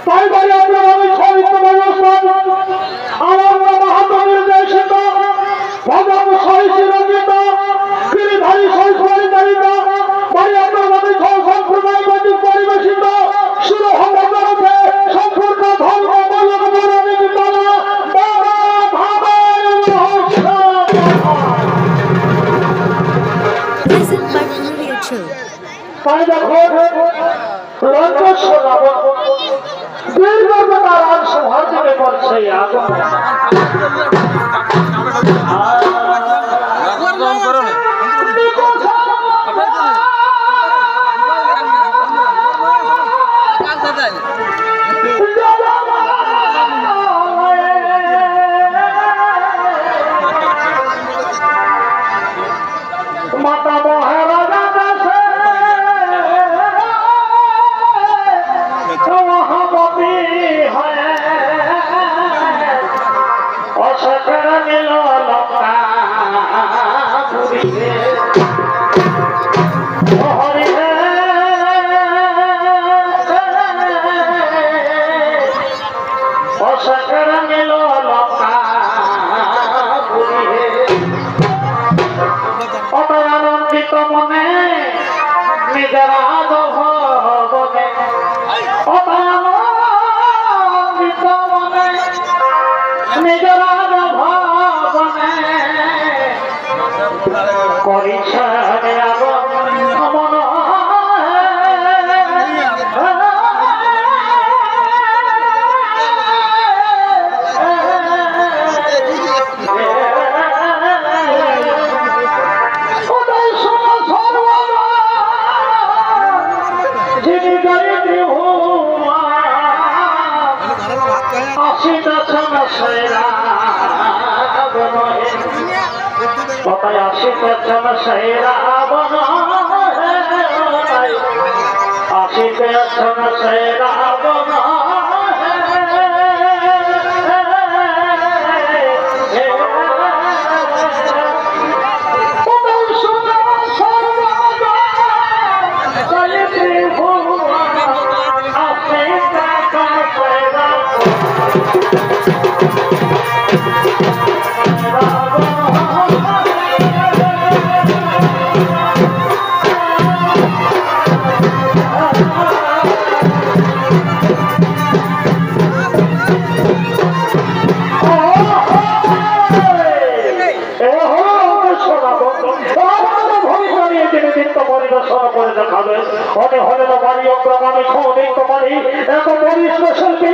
তাই বলে আপনার আমি সাহিত্য ব্যবস্থান আমার মাহাত্মা নির্দেশিত ভগবান সাহিত্য রচিত গিরিধারী সংস্কৃতিত বাড়ি আপনার আমি সম্প্রদায় কর্তৃক পরিবেশিত শুরু হওয়া জগতে সম্পূর্ণ ধর্ম তাই দেখো রঞ্জস্বর দীর্ঘ তার অংশ হরদিকে করছে মাতা মহারাজ আনন্দিত মনে নিজের ভবনে আনন্দিত মনে নিজের ভবনে করিছে মন কথায় আসিতেছেন সেই রাবণ আসিতেছেন সেই রাবণ হতে হলে তো বাড়ি অগ্রগামী সৌদিত বাড়ি এক বরিষ্ঠ শিল্পী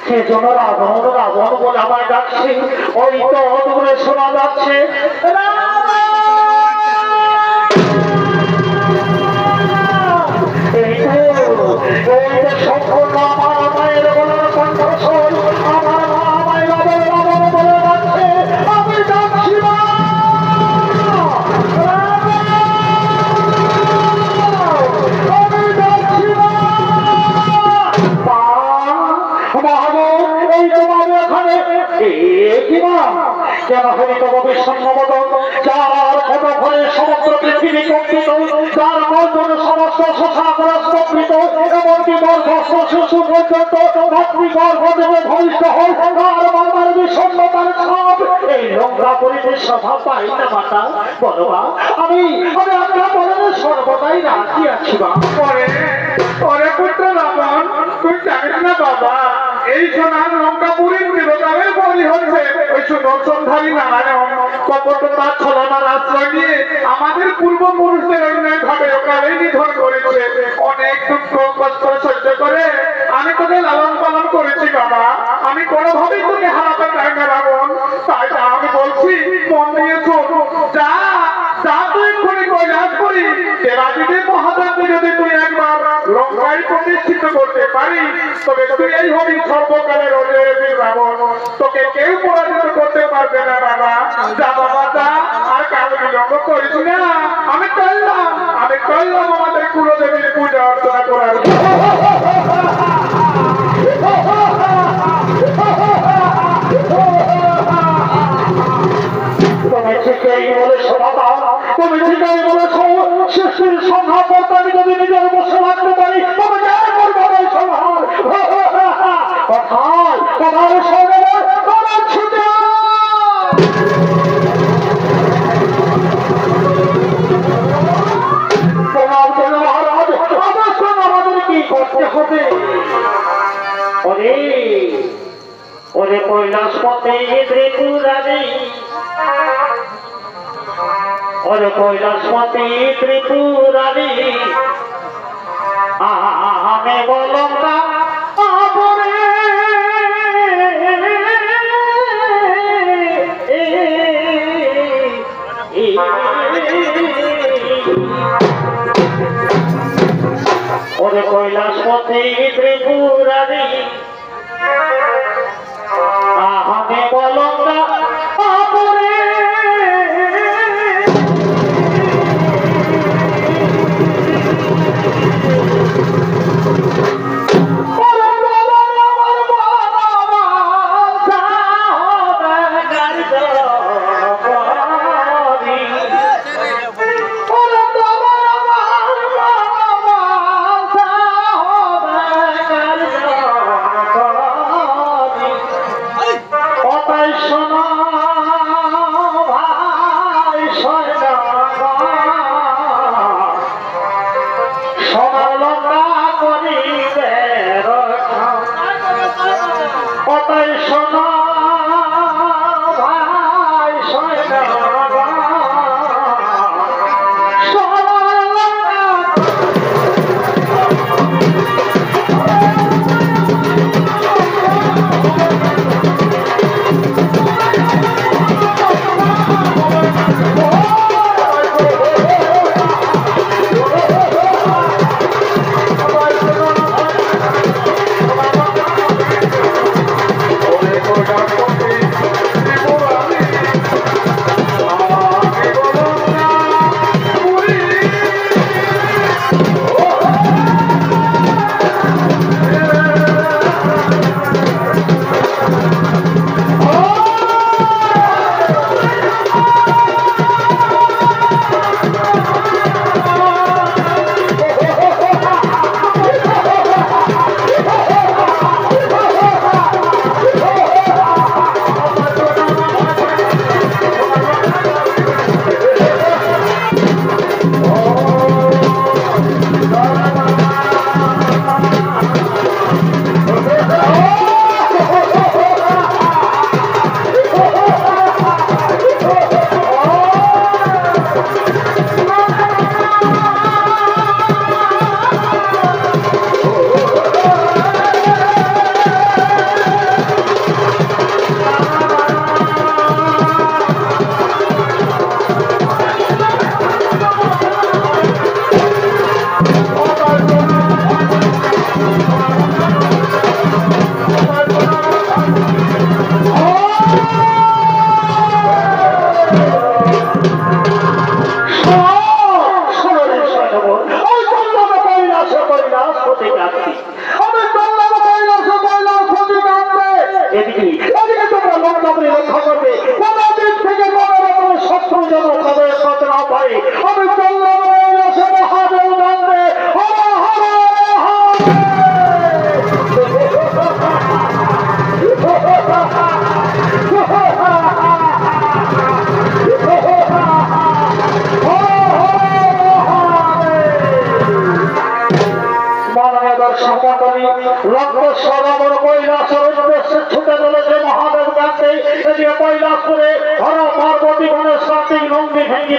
সেজন্য রাবণ রাবণ বলে আমায় ডাকছে। ওই তো দূরে শোনা যাচ্ছে সম্পূর্ণ আমার মায়ের বলার কণ্ঠস্বর। আমার মা আমায় রাবণ রাবণ বলে ডাকছে। আমি ডাকছি মা। কেন হলি তব বিশ্বম্বদন, যার কত ঘরে সমগ্র পৃথিবী কম্পিত, যার মর্জন সমস্ত শোষাগ্রস্তকৃত, এমনকি গর্ভস্থ শিশু পর্যন্ত মাতৃগর্ভ দেবে ভবিষ্য হয়, আর মাতার বিষণ্ণতার ছাপ এই নোংরা পরিবেশ সভা পাই না মাতা। বলো মা, আমি আপনার বলে সর্বদাই রাজি আছি বা। পরে পুত্র রাবণ, তুই জানিস না বাবা, এই সোনার লঙ্কাপুরীর দেবতাদের বলি হচ্ছে ওই সুদর্শনধারী নারায়ণ কপটতা ছলনার আশ্রয় নিয়ে আমাদের পূর্বপুরুষদের অন্যায় ভাবে ওকালেই নিধন করেছে। অনেক দুঃখ কষ্ট সহ্য করে আমি তোকে লালন পালন করেছি বাবা। আমি কোনোভাবেই তোকে হারাতে চাই না রাবণ। তাই আমি বলছি, মন দিয়ে শোন। যা যা তুই খুনি কৈলাস করি দেবাদিদেব মহাদেবকে যদি তুই একবার লঙ্কায় প্রতিষ্ঠিত করতে পারিস, তবে তুই এই হবি সর্বকালের অজয় রাবণ। তোকে কেউ পরাজিত করতে পারবে না বাবা। যা বাবা যা, আর কাল বিলম্ব করিস না। আমি করলাম আমাদের কুলদেবীর পূজা অর্চনা করার। তুমি ঠিকই বলেছ বাবা, তুমি ঠিকই বলেছ। শিশুর সংখ্যা পড়তে আমি যদি নিজের বসে রাখতে পারি তবে যাই করবো এই সংহার। কথায় কথার সঙ্গে তোমার ছুটে তোমার জন্য মহারাজ অবশ্যই আমাদের কি করতে হবে? ওরে ওরে কৈলাসপতি ত্রিপুরারি, ওরে কৈলাসপতি ত্রিপুরারি, আমি বললাম না আপরে ওরে কৈলাসপতি ত্রিপুরারি, আমি বললাম না আপরে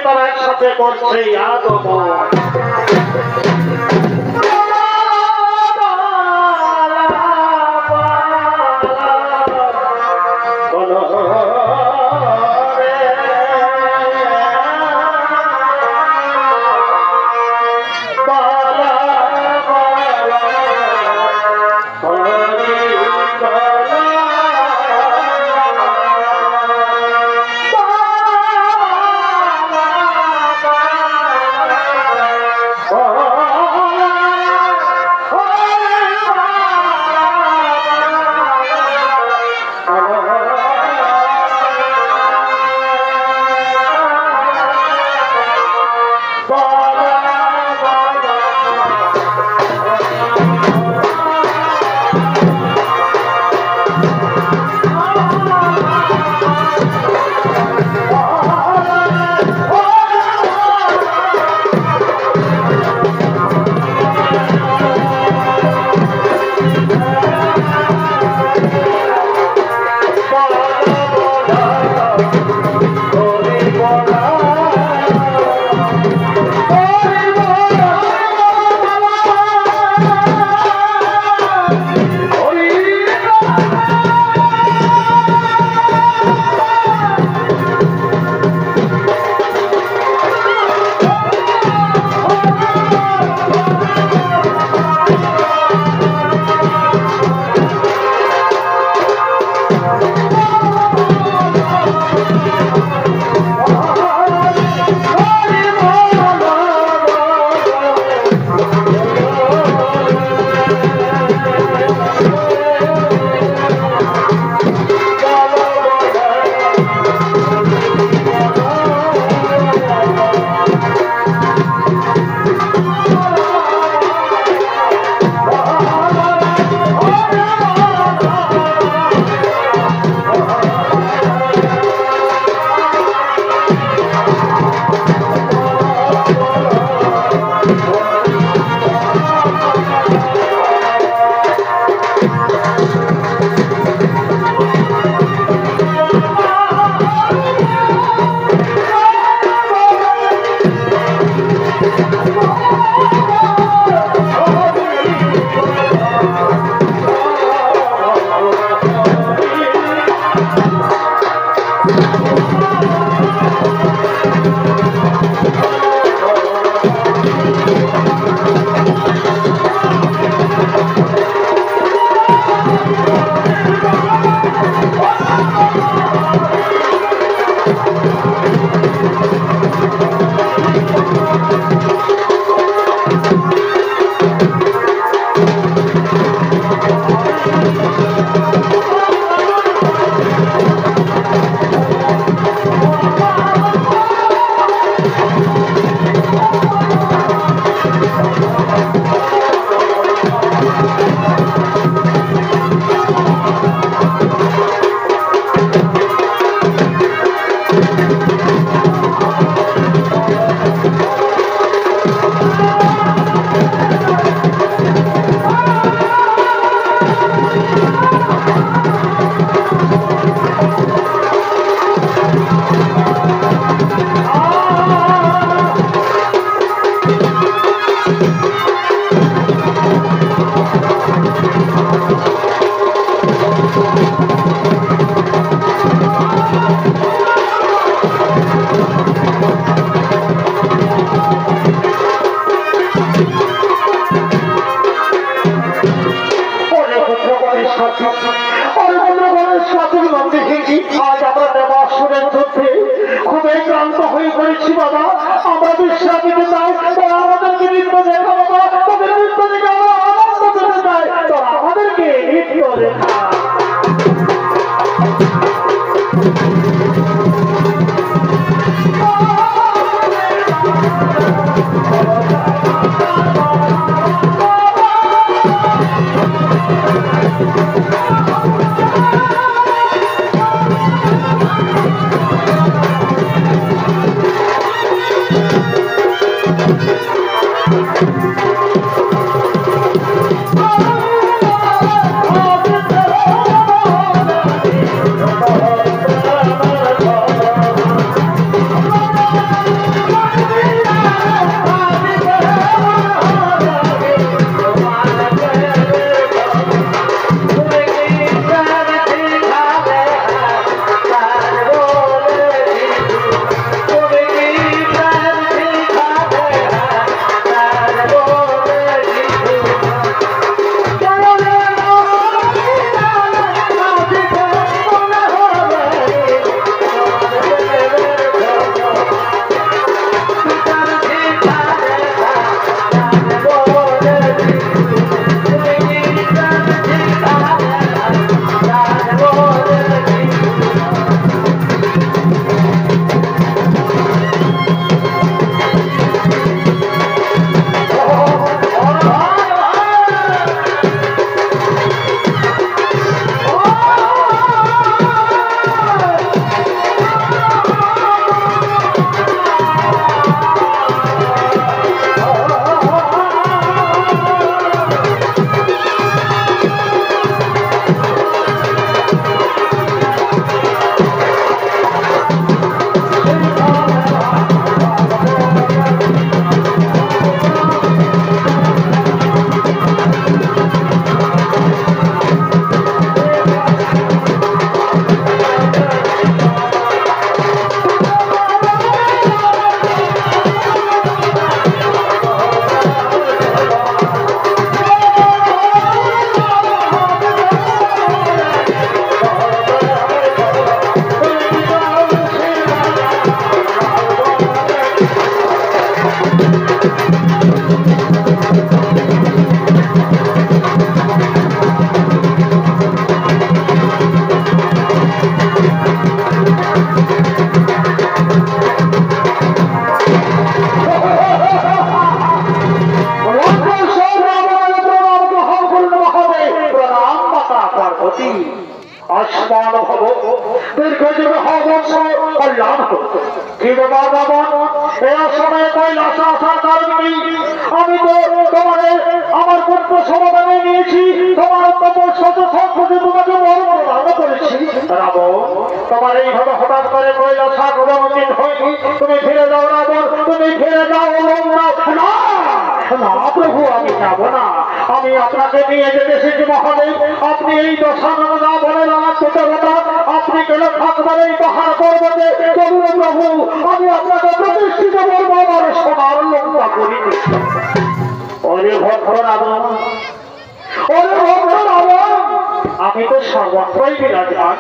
তারা একসাথে করছে আগমন আর বন্ধুগণের সাথে দেখেছি আজ আমরা দেবাসুরের যুদ্ধে খুবই ক্লান্ত হয়ে পড়েছি বাবা। আমরা বিশ্রাম নিতে চাই, তারা আমাদেরকে নৃত্য দেখা বাবা, তাদের নৃত্য দেখে আমরা আনন্দ পেতে চাই, তারা আমাদেরকে নৃত্য দেখা। আসমান হব দীর্ঘজীবী হব কল্যাণ কি বাবা বাবা এই সময় কৈলাস আসার কারণে আমি তো আমার পুত্র সমাধানে নিয়েছি, তোমার তপস্যাতে সংকটে তোমাকে বড় প্রদান করেছি। রাবণ, তোমার এইভাবে হঠাৎ করে কৈলাস আগমন হয়নি, তুমি ফিরে যাও রাবণ, তুমি ফিরে যাও। না প্রভু, আমি যাব না, আমি আপনাকে নিয়ে যেতে এসেছি মহাদেব। আপনি এই দশানন না বলে না কথা, আপনি কেন থাকবেন এই পাহাড় পর্বতে? চলুন প্রভু, আমি আপনাকে প্রতিষ্ঠিত করবো আমার সোনার লঙ্কা করিনি। ওরে ভদ্র রাবণ, ওরে ভদ্র রাবণ, আমি তো সর্বত্রই বিরাজমান,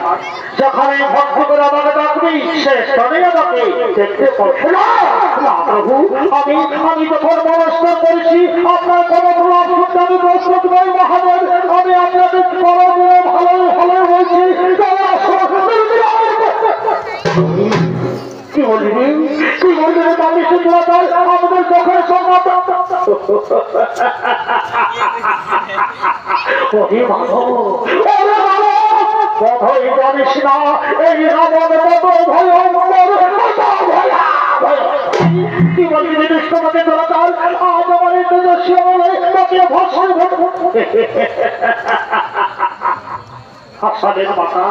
যেখানে ভক্ত করে আমাকে ডাকবি সে স্তরে আমাকে দেখতে পাচ্ছি না। প্রভু, আমি যখন নমস্কার করেছি আপনার কোন প্রভাব শুনতে আমি প্রস্তুত নই মহাদেব। আমি আপনাকে ভালো ভালো বলছি। কি বলবি কি বলবি আমি আমাদের চোখের সংবাদ কথাই জানিস না এই রাবণ কত ভয়ঙ্কর। কি বলবি বিষ্ণুপতি দরকার আজ আমার এই তেজস্বী আমলে তাকে ভর্ষণ হাসানের মাথা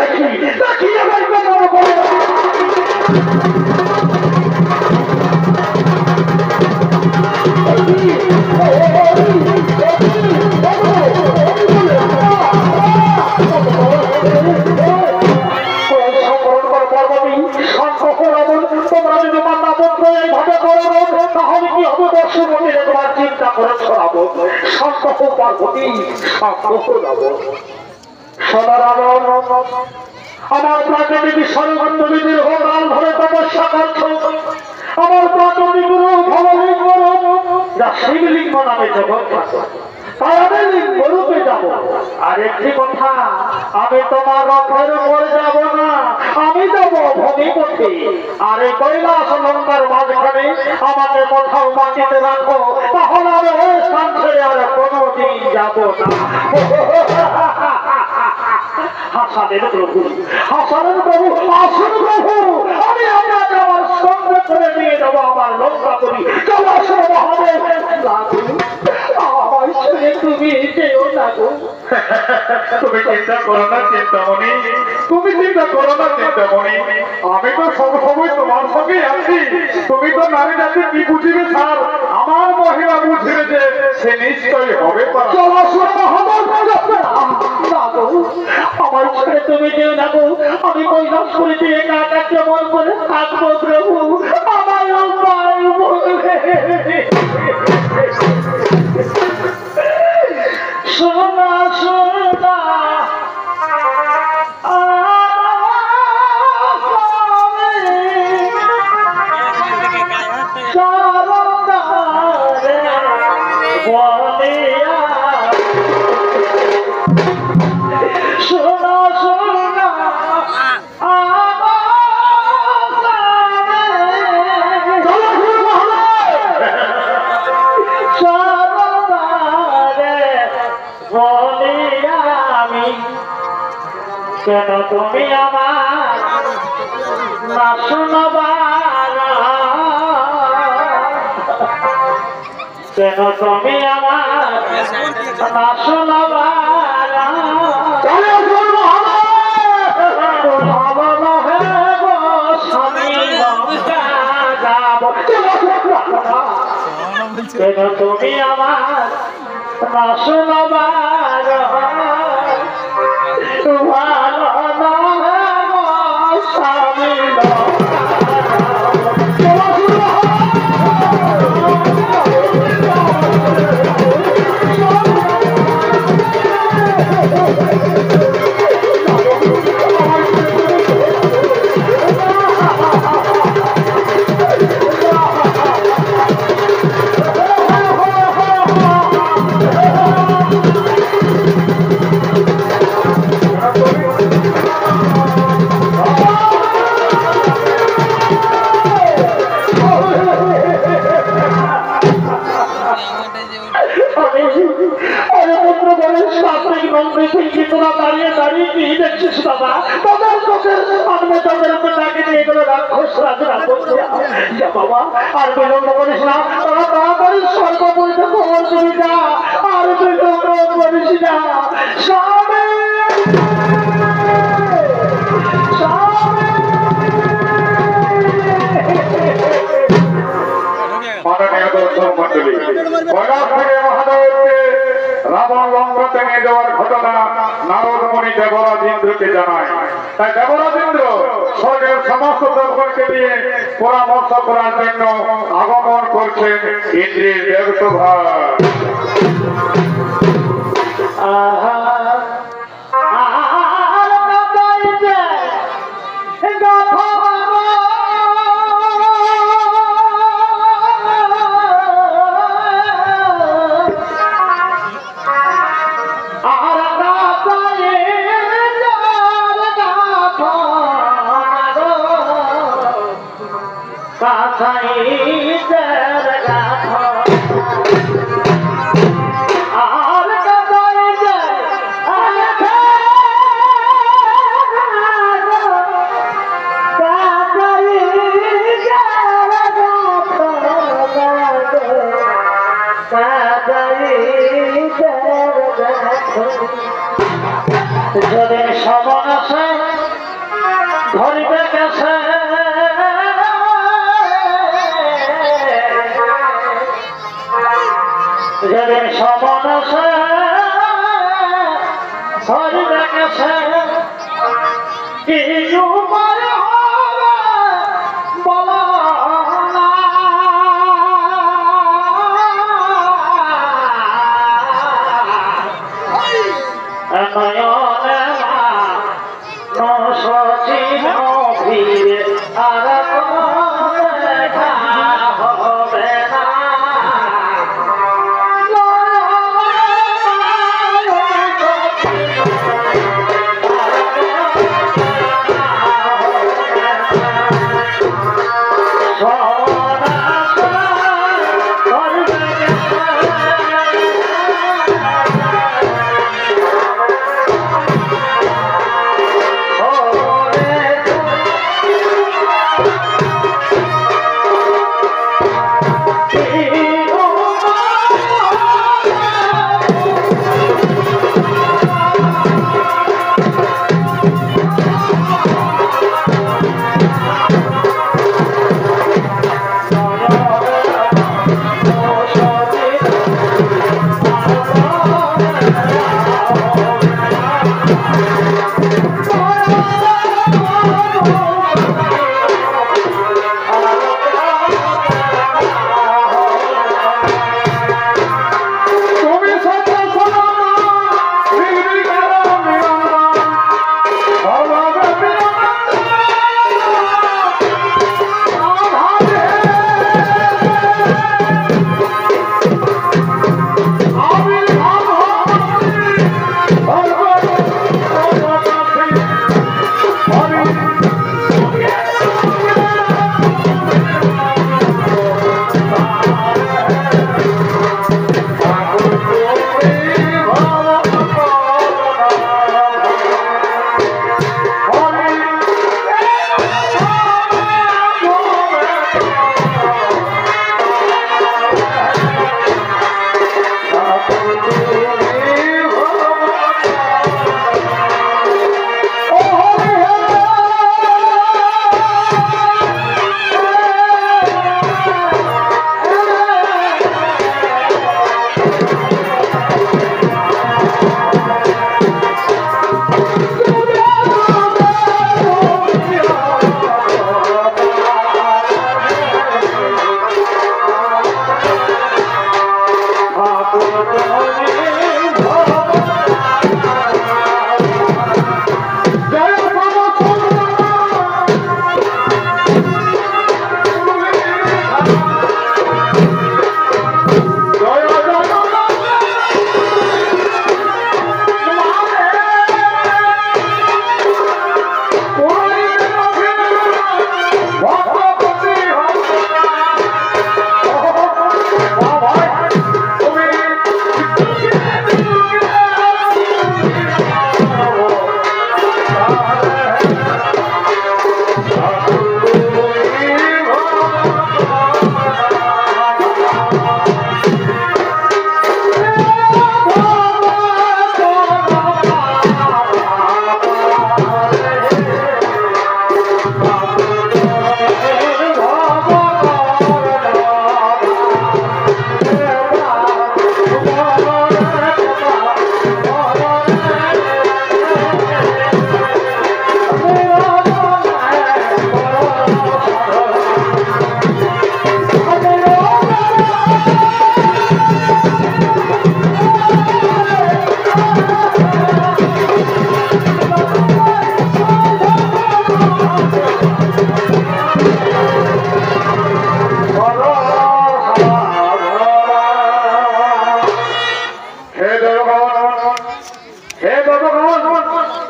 দেখি দেখি আমার কথা করে তোমরা যদি মান্না পত্র এইভাবে করো তাহলে কি হবে? সুমতির একবার চিন্তা করে ছড়াবো। শান্ত হো পার্বতী, শান্ত হো রাবণ। সদা রাবণ, আমার প্রাকৃতিক স্বরূপবিধির হোরাল ধরে তপস্যা করছ। আমার প্রাকৃতিক রূপ ভবলিঙ্গ রূপ, যা শিবলিঙ্গ নামে জগৎ থাকে, তাই আমি লিঙ্গ রূপে যাব। আর একটি কথা, আমি তোমার রথের উপর যাব না, আমি যাব ভূমিপথে। আর এই কৈলাস লঙ্কার মাঝখানে আমাকে কোথাও মাটিতে রাখো, তাহলে আমি ওই স্থান ছেড়ে আর কোনোদিন যাব না। হাসানের প্রভু, হাসানের প্রভু, আসুন প্রভু, আমি আপনাকে আমার সঙ্গে করে নিয়ে যাবো আমার লঙ্কাপুরী। চলো আসো মহাদেব। আমার ছেড়ে তুমি যেও না গো। তুমি চিন্তা করো না চিন্তামণি, তুমি চিন্তা করো না চিন্তামণি, আমি তো সব সময় তোমার সঙ্গেই আছি। তুমি তো নারী জাতি কি বুঝিবে স্যার, আমার মহিলা বুঝিবে যে সে নিশ্চয়ই হবে। চলো আসো মহাদেব। না গো, আমার ছেড়ে তুমি যেও না গো। আমি কৈলাস করেছি একা একা কেমন করে থাকবো প্রভু, আমার উপায় বলবে। সোনা সোনা সোনা সোনা কেন তুমি আমার না শোনবার, কেন তুমি আমার না শোনবার, কেন তুমি আমার না শোনবার, ভালো না স্বামী দাঁড়িয়ে দাঁড়িয়ে কি দেখছিস বাবা? তাদের চোখের সামনে তাদের তাকে নিয়ে গেল রাক্ষস রাজরা বাবা। আর বিলম্ব করিস না, তারা তাড়াতাড়ি সর্বপরিতে খবর দিবি না, আর বিলম্ব করিস না। স্বামী মাননীয় দর্শক মন্ডলী, কৈলাস থেকে মহাদেবকে রাবণ লঙ্কাতে নিয়ে যাওয়ার ঘটনা নারদ মুনি দেবরাজ ইন্দ্রকে জানায়। তাই দেবরাজ ইন্দ্র স্বর্গের সমস্ত দেবগণকে নিয়ে পরামর্শ করার জন্য আগমন করছেন ইন্দ্রের দেবসভা। যদি সবন আছে ধরিবে গেছে, যদি সবন আছে ধরিবে গেছে, কি উপায় হবে বলো না।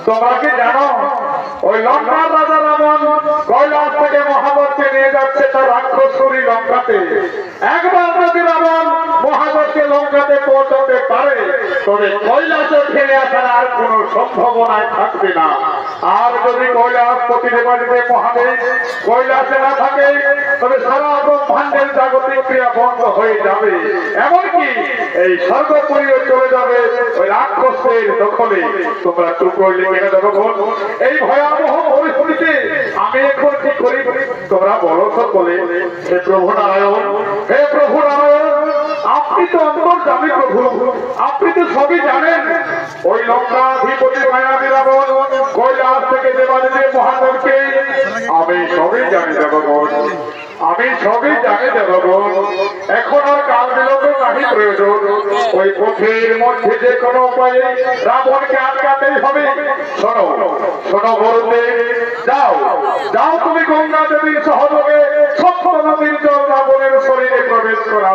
তোমরা কি জানো ওই লঙ্কার রাজা রাবণ কৈলাস থেকে মহাদেবকে নিয়ে যাচ্ছে তার রাক্ষসী লঙ্কাতে। একবার যদি রাবণ মহাদেবকে লঙ্কাতে পৌঁছাতে পারে তবে কৈলাসে ফিরে আসার আর কোন সম্ভাবনায় থাকবে না। আর যদি কৈলাস প্রতিদেবাদিতে মহাদেব কৈলাসে না থাকে তবে সারা ব্রহ্মাণ্ডের জাগতিক ক্রিয়া বন্ধ হয়ে যাবে, এমনকি এই স্বর্গপুরীও চলে যাবে ওই রাক্ষসের দখলে। তোমরা চুপ করলে কেন দেখো এই ভয়াবহ পরিস্থিতিতে আমি এখন কি করি তোমরা বলো সকলে। হে প্রভু নারায়ণ, হে প্রভু নারায়ণ, আপনি তো অন্তর্যামী প্রভু, আপনি তো সবই জানেন। ওই লঙ্কাধিপতি মায়াবী রাবণ কৈলাস থেকে দেবাদেবী মহাদেবকে আমি সবই জানি দেবগণ, আমি সবই জানি দেবগণ। এখন আর কাল বিলম্ব নাহি প্রয়োজন। ওই পথের মধ্যে যে কোনো উপায়ে রাবণকে আটকাতেই হবে। শোনো শোনো বলতে যাও যাও, তুমি গঙ্গা দেবীর সহযোগে সপ্ত নদীর জল রাবণের শরীরে প্রবেশ করা।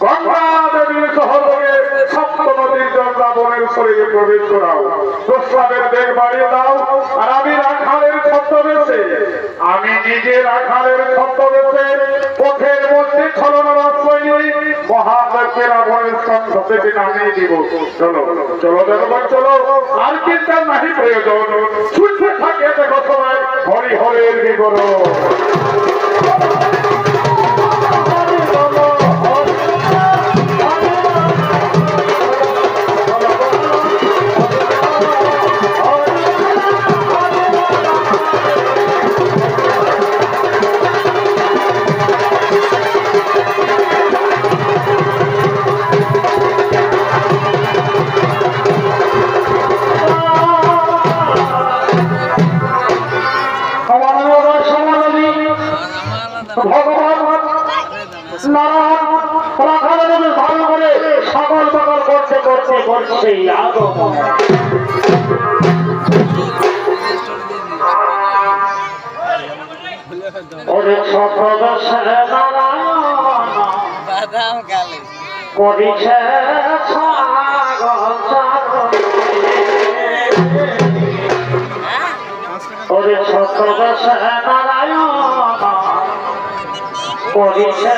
গঙ্গা দেবীর সহযোগে সপ্ত নদীর জল রাবণের শরীরে প্রবেশ করাও। প্রস্রাবের বেগ বাড়িয়ে দাও। আর আমি রাখালের ছদ্মবেশে, আমি নিজে রাখালের ছদ্মবেশে পথের মধ্যে ছলনার আশ্রয় নিয়ে মহাদেবকে রাবণের স্কন্ধ থেকে নামিয়ে দিব। চলো চলো দেবগণ চলো, আর চিন্তা নাহি প্রয়োজন। ছুটতে থাকে দেখো সবাই হরি হরের বিবরণ। ভগবান নারায়ণ রাখালের ভালো করে সকল সকল করতে করতে করছে আগমন। ওরে সপ্তদশে নারায়ণ করিছে ওরে সপ্তদশে নারায়ণ করিছে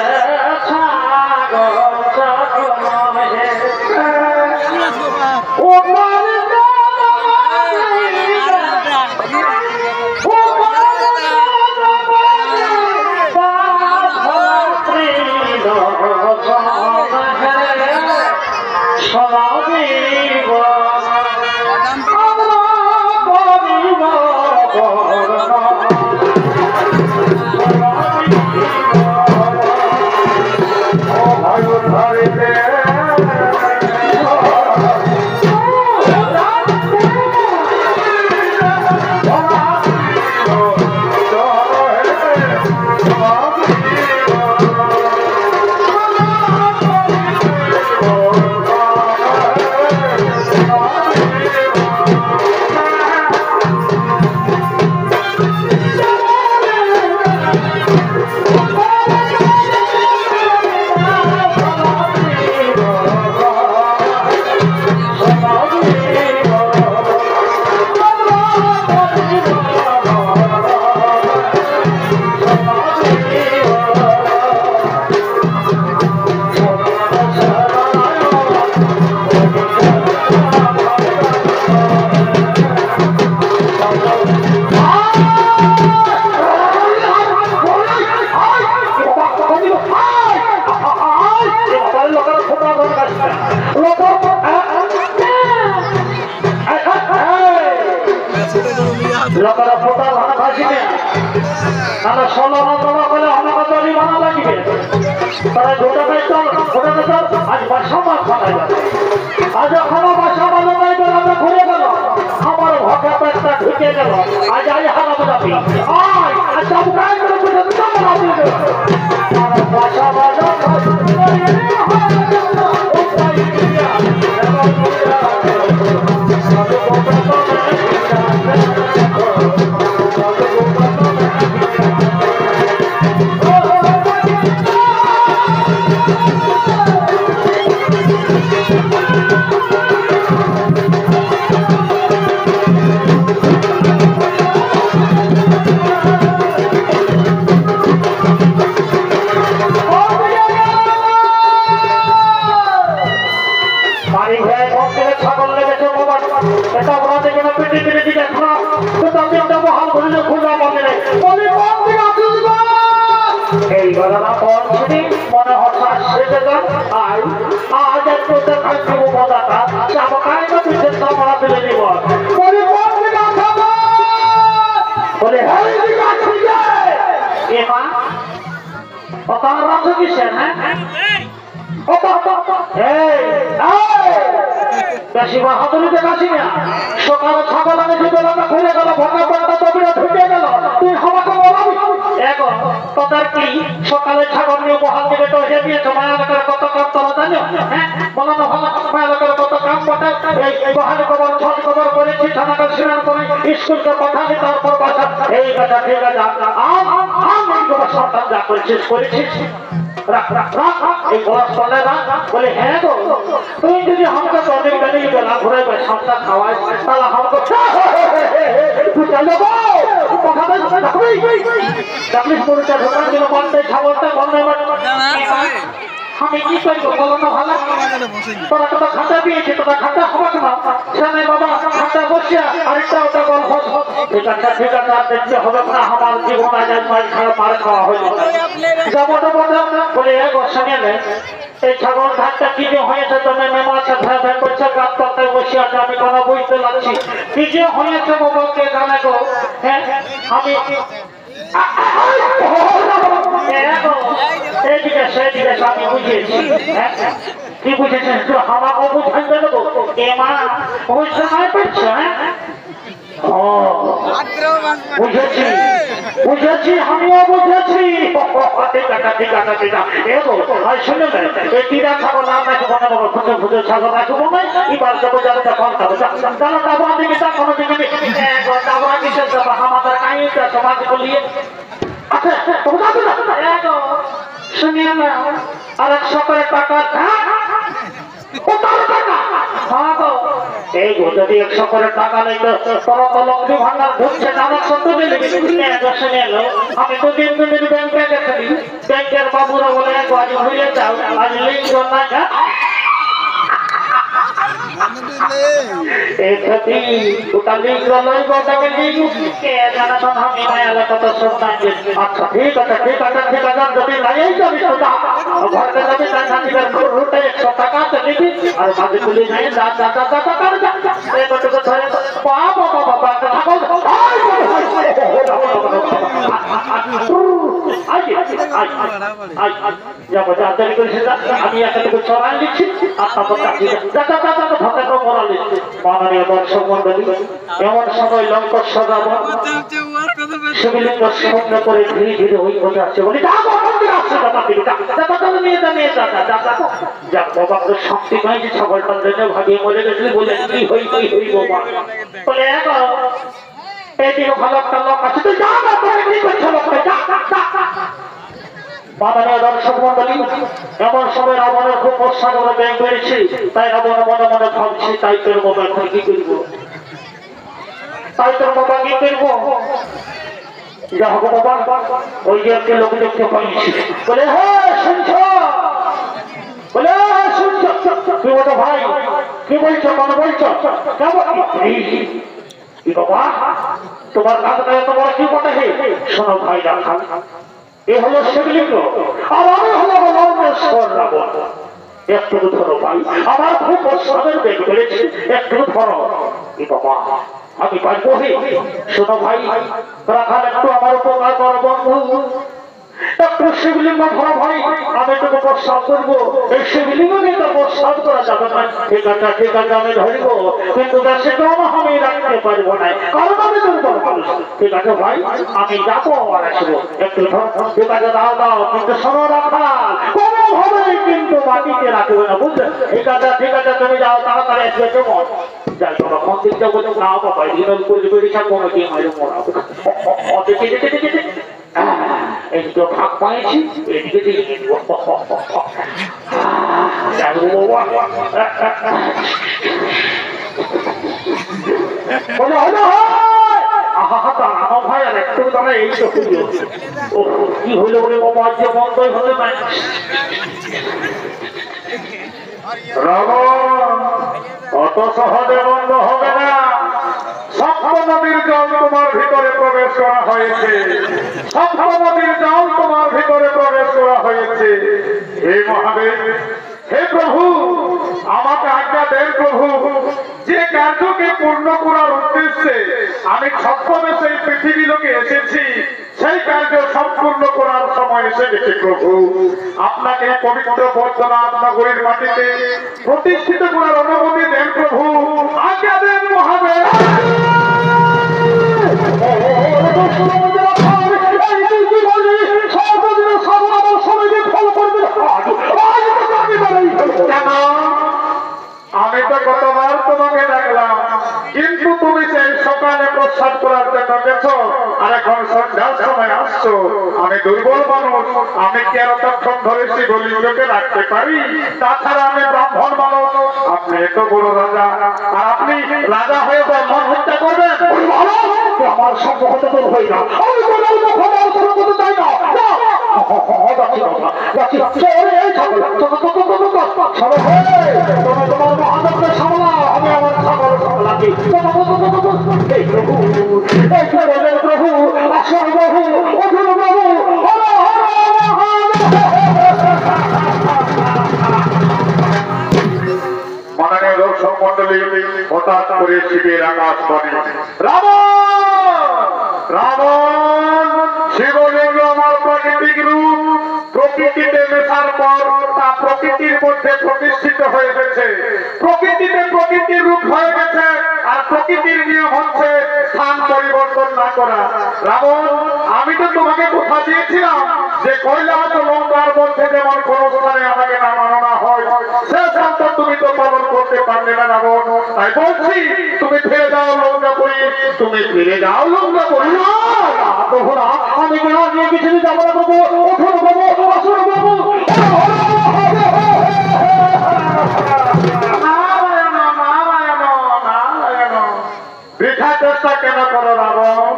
লোকেরা ফোটা ভাড়া খাসিনে তাহলে 16 জমা করলে আমাকে জরিমানা লাগবে। তারা গোটা বেতন আজ বাসা মাছ খাওয়া যাবে। আজ এখনো বাসা মাছ আমরা ঘুরে গেল, আমার ভটা পেটটা ঢুকে গেল। আজ আই হারাম যাবি আয় আচ্ছা উপায় করে বাসা বাজা বাজানা পড়ছি মনে হঠাৎ সেজে যান আজ একটু দেখাই দিব মজাটা যাবো কাই না বিশেষ আমরা তুলে দিব বলে হ্যাঁ এমা ও তার রাজ্য কিসের হ্যাঁ বেশি বাহাদুরি দেখাচ্ছি না সকালে ছাগল আমি দুবেলাটা ঘুরে গেল ভাঙা পাতা তবিরা ঢুকে গেল তুই আমাকে বলাবি এখন তোদের কি সকালে ছাগল নিয়ে বহাল দিবে তো হে দিয়েছো মায়া লোকের কত কাম তোরা জানো হ্যাঁ বলো না ভালো মায়া লোকের কত কাম বটে এই বহালি কবর ছট কবর করেছি থানাকে সিনার করে স্কুলকে পাঠালি তারপর বাসা এই কথা ঠিক আছে আমি সন্তান যা করেছিস রাখ রাখ রাখ এই গলার তলে রাখ বলে হ্যাঁ গো তুই যদি আমাকে তদিন গেলে বেলা ঘুরে সংসার খাওয়াই তাহলে আমাকে চাকরিশ পরিচয় ঢোকার জন্য বলতে ছাগলটা বন্ধ আমি কি করবো বলো না ভালো তোরা তো খাতা দিয়েছি তোরা খাতা হবে না সেখানে বাবা খাতা বসিয়া আরেকটা ওটা গল্প ঠিক আছে আর দেখতে হবে না আমার জীবন আজ মার খাওয়া হইল যাবো বলে এক সঙ্গে এই ছাগল ঘাটটা কি যে হয়েছে তুমি মেমাছে ভ্যা ভ্যা করছে গাছ পাতায় বসে আছে আমি কোনো বুঝতে পারছি কি যে হয়েছে বাবাকে জানে গো হ্যাঁ আমি সেদিকে আমি বুঝিয়েছি কি বুঝেছেন আমাকেও বুঝাই দেবো এ মা ওই সময় পাচ্ছ হ্যাঁ বুঝেছি বুঝেছি আমিও বুঝেছি ঠিক আছে ঠিক আছে ঠিক আছে এগো আর শুনে না এই তিরা ছাগল না নাকি মনে বলো খুঁজে খুঁজে ছাগল রাখবো না এবার যাবো যাবো তখন যাবো তাহলে যাবো দিকে তা কোনো দিকে যাবো কিসের যাবো আমাদের কাহিনীটা সমাজ বলিয়ে আচ্ছা তোমরা এগো শুনিয়ে না আর 100 করে টাকা এই গো যদি 100 করে টাকা নেই তো তোরা তো লক্ষ্মী ভান্ডার ঢুকছে আমার সত্য মিলে শুনে এলো আমি তো দিন ব্যাংকে গেছি ব্যাংকের বাবুরা বলে আজ ভুলে যাও আজ লিঙ্ক নাই আচ্ছা ঠিক আছে ঠিক আছে ঠিক আছে যদি নাই যাবি ঘরকে যাবি তার সাথে রুটে 100 টাকা চলিবি আর মাঝে খুলি নাই আমি একটা চড়াই দিচ্ছি আর তারপর মাননীয় দর্শক মন্ডলী এমন সময় লঙ্কর সদাবন শিবলিঙ্গ স্মরণ করে ধীরে ধীরে ওই পথে আসছে বলি শক্তি পাইছি ছাগলটার জন্য ভাবিয়ে মরে গেছিলি বলে কি হই বাবা বলে এইদিকে ভালো একটা লোক আছে তুই যা কি করছো লোকটা মাননীয় দর্শক মন্ডলী এমন সময় রাবণের খুব প্রসাদ ব্যাংক বেড়েছি তাই রাবণ মনে মনে ভাবছি তাই তোর বাবা এখন কি করব যা হোক বাবা ওই যে একটা লোক দেখতে পাইছি বলে হ্যাঁ শুনছ বলে শুনছ কি বলতো ভাই কি বলছো মনে বলছো কি বাবা তোমার কাজটা এত বড় কি বটে শোনো ভাই রাখা এ হলো শিবলিঙ্গ আর আমি হলো রামেশ্বর রাবণ একটু ধরো ভাই আমার খুব প্রসাদের বেগ বেড়েছে একটু ধরো এ বাবা আমি পারবো শোনো ভাই রাখাল একটু আমার উপকার করো বন্ধু একটু শিবলিঙ্গ ধরো ভাই আমি তোকে প্রস্তাব করবো এই শিবলিঙ্গ নিয়ে তো প্রস্তাব করা যাবে না ঠিক আছে আমি ধরবো কিন্তু সেটাও আমি রাখতে পারবো না কারণ আমি দুর্বল মানুষ ঠিক আছে ভাই আমি যাবো আর আসবো একটু ঠিক আছে দাও কিন্তু শোনো রাখাল কোনোভাবেই কিন্তু মাটিতে রাখবে না বুঝলে ঠিক আছে তুমি যাও তাড়াতাড়ি আসবে কেমন যাই তোমরা মন্দির যাবো না বাবা এগুলো করলে বেরিয়ে থাকবো নাকি হয় মোড়া এদিকে ভাগ পাইছি এদিকে দিয়ে আমার ভাই আর একটু দাঁড়া এই তো কি হইলো বলে বাবা যে বন্ধই হতে পারে রাবণ অত সহজে বন্ধ হবে না সব নদীর জল তোমার ভিতরে প্রবেশ করা হয়েছে, সপ্ত নদীর জল তোমার ভিতরে প্রবেশ করা হয়েছে। হে মহাদেব, হে প্রভু, আমাকে আজ্ঞা দেন প্রভু, যে কার্যকে পূর্ণ করার উদ্দেশ্যে আমি ছদ্মবেশে এই পৃথিবী লোকে এসেছি, সেই কার্য সম্পূর্ণ করার সময় এসে গেছে প্রভু। আপনাকে পবিত্র বৈদ্যনাথ নগরীর মাটিতে প্রতিষ্ঠিত করার অনুমতি দেন প্রভু, আজ্ঞা দেন মহাদেব। আমি তো কতবার তোমাকে ডাকলাম, কিন্তু তুমি সেই সকালে প্রস্তাব করার জন্য গেছো, আর এখন সন্ধ্যার সময় আসছো। আমি দুর্বল মানুষ, আমি কি আর তখন ধরে শিবলিঙ্গকে রাখতে পারি? তাছাড়া আমি ব্রাহ্মণ মানুষ, আপনি এত বড় রাজা, আর আপনি রাজা হয়ে ব্রাহ্মণ হত্যা করবেন? আমার সম্পর্ক তো হই না, আমি কোনো চাই না। তোমার মহাদেবকে সামলা, আমি আমার ছাগল সামলাচ্ছি। প্রভু, আসল প্রভু, অধুর প্রভু, মাননীয় দর্শক মন্ডলী, হঠাৎ করে শিবের আকাশবাণী, রাবণ রাবণ, শিবলিঙ্গ আমার প্রাকৃতিক রূপ, প্রকৃতিতে মেশার পর তা প্রকৃতির মধ্যে প্রতিষ্ঠিত হয়ে গেছে, প্রকৃতিতে প্রকৃতির রূপ হয়ে গেছে, আর প্রকৃতির নিয়ম হচ্ছে স্থান পরিবর্তন না করা। রাবণ, আমি তো তোমাকে কথা দিয়েছিলাম যে কৈলাস লঙ্কার মধ্যে যেমন কোন স্থানে আমাকে নামানো না হয়, সে শর্ত তুমি তো পালন করতে পারলে না রাবণ। তাই বলছি, তুমি ফিরে যাও লঙ্কাপুরী, তুমি ফিরে যাও লঙ্কাপুরী। আমি কেন নিয়ে কিছু যাবো না প্রভু, অধুর প্রভু, আসল প্রভু। বৃথা চেষ্টা কেন করো রাবণ?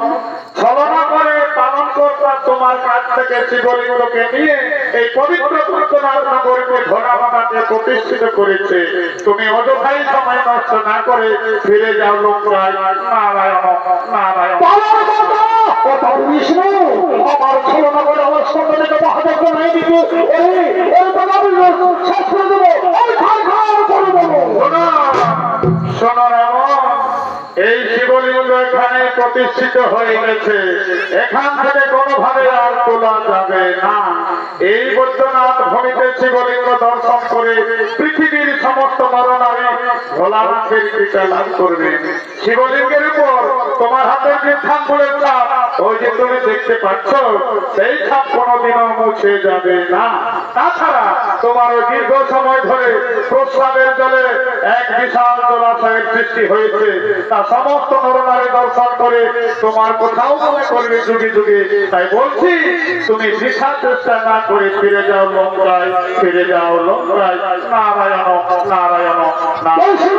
ছলনা করে পালন কর্তা তোমার কাছ থেকে শিবলিঙ্গকে নিয়ে এই পবিত্র বৈদ্যনাথ নগরীকে ঘোড়াবানাতে প্রতিষ্ঠিত করেছে। তুমি অযথাই সময় নষ্ট না করে ফিরে যাও লঙ্কায়। নারায়ণ নারায়ণ। বিষ্ণু, আমার ছলনা করে আমার সন্তানকে মহাদেব নাই দিবে, শেষ করে দেবো, আমি খাই করে দেবো। শোনো রাবণ, এই শিবলিঙ্গ এখানে প্রতিষ্ঠিত হয়ে গেছে, এখান থেকে কোনোভাবে আর তোলা যাবে না। এই বৈদ্যনাথ ভূমিতে শিবলিঙ্গ দর্শন করে পৃথিবীর সমস্ত নরনারী ভোলানাথের কৃপা লাভ করবে। শিবলিঙ্গের উপর তোমার হাতের যে থাম্বুলের ছাপ, ওই যে তুমি দেখতে পাচ্ছ, সেই ছাপ কোনোদিনও মুছে যাবে না। তাছাড়া তোমার ওই দীর্ঘ সময় ধরে প্রস্রাবের জলে এক বিশাল জলাশয়ের সৃষ্টি হয়েছে, তা সমস্ত নরনারী দর্শন করে তোমার কোথাও মনে করবে যুগে যুগে। তাই বলছি, তুমি বৃথা চেষ্টা না করে ফিরে যাও লঙ্কায়, ফিরে যাও লঙ্কায়। নারায়ণ নারায়ণ নারায়ণ।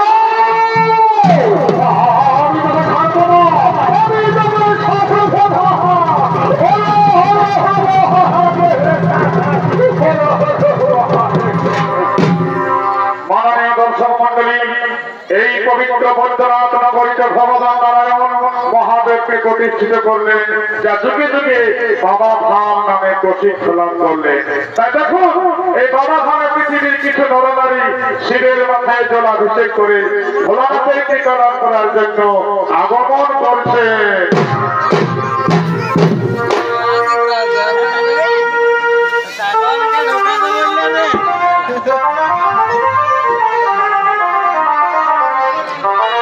মাননীয় দর্শক মন্ডলী, এই পবিত্র বৈদ্যনাথ নগরীতে ভগবান নারায়ণ মহাদেবকে প্রতিষ্ঠিত করলেন, যা যুগে যুগে বাবা ধাম নামে প্রশিক্ষণ করলেন। তাই দেখুন, এই বাবা ধামে পৃথিবীর কিছু নরনারী শিবের মাথায় জলাভিষেক করে ভোলানাথের টিকা লাভ করার জন্য আগমন করছে। Oh,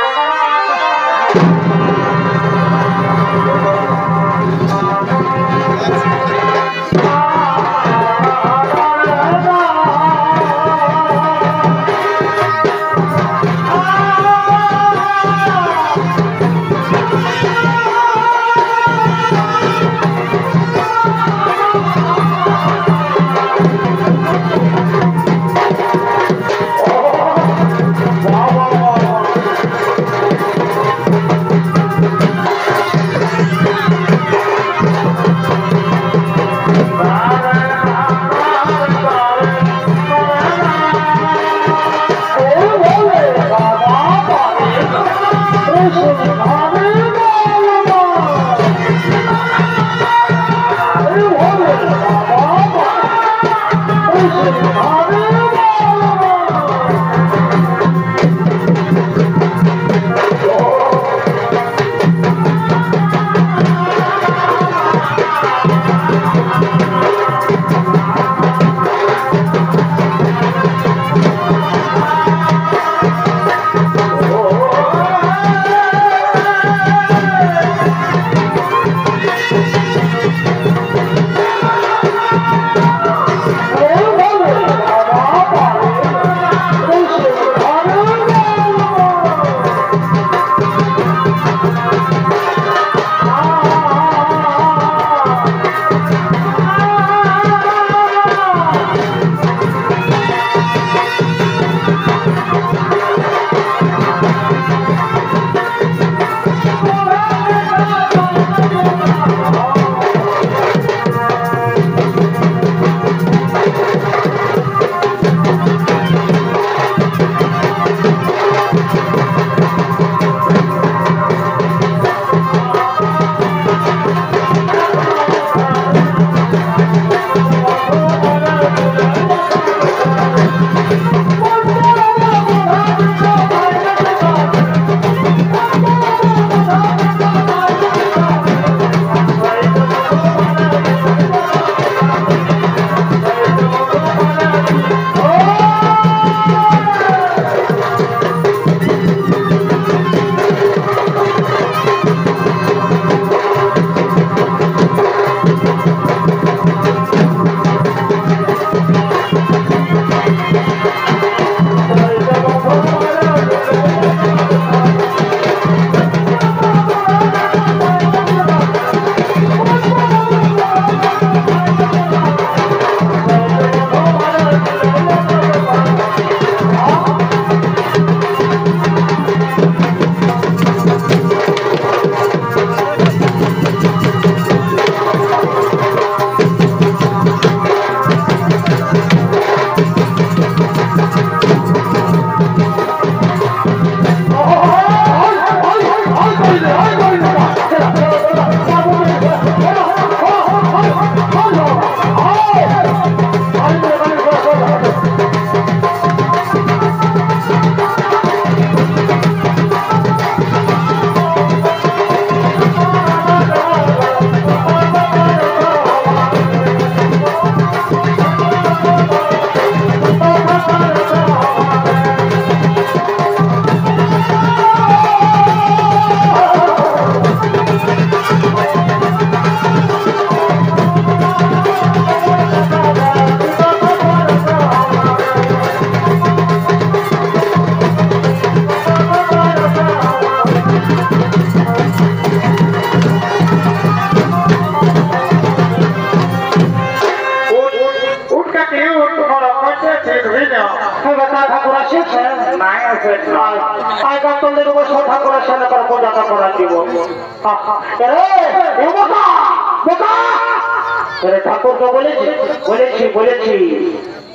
ঠাকুরকে বলেছি বলেছি বলেছি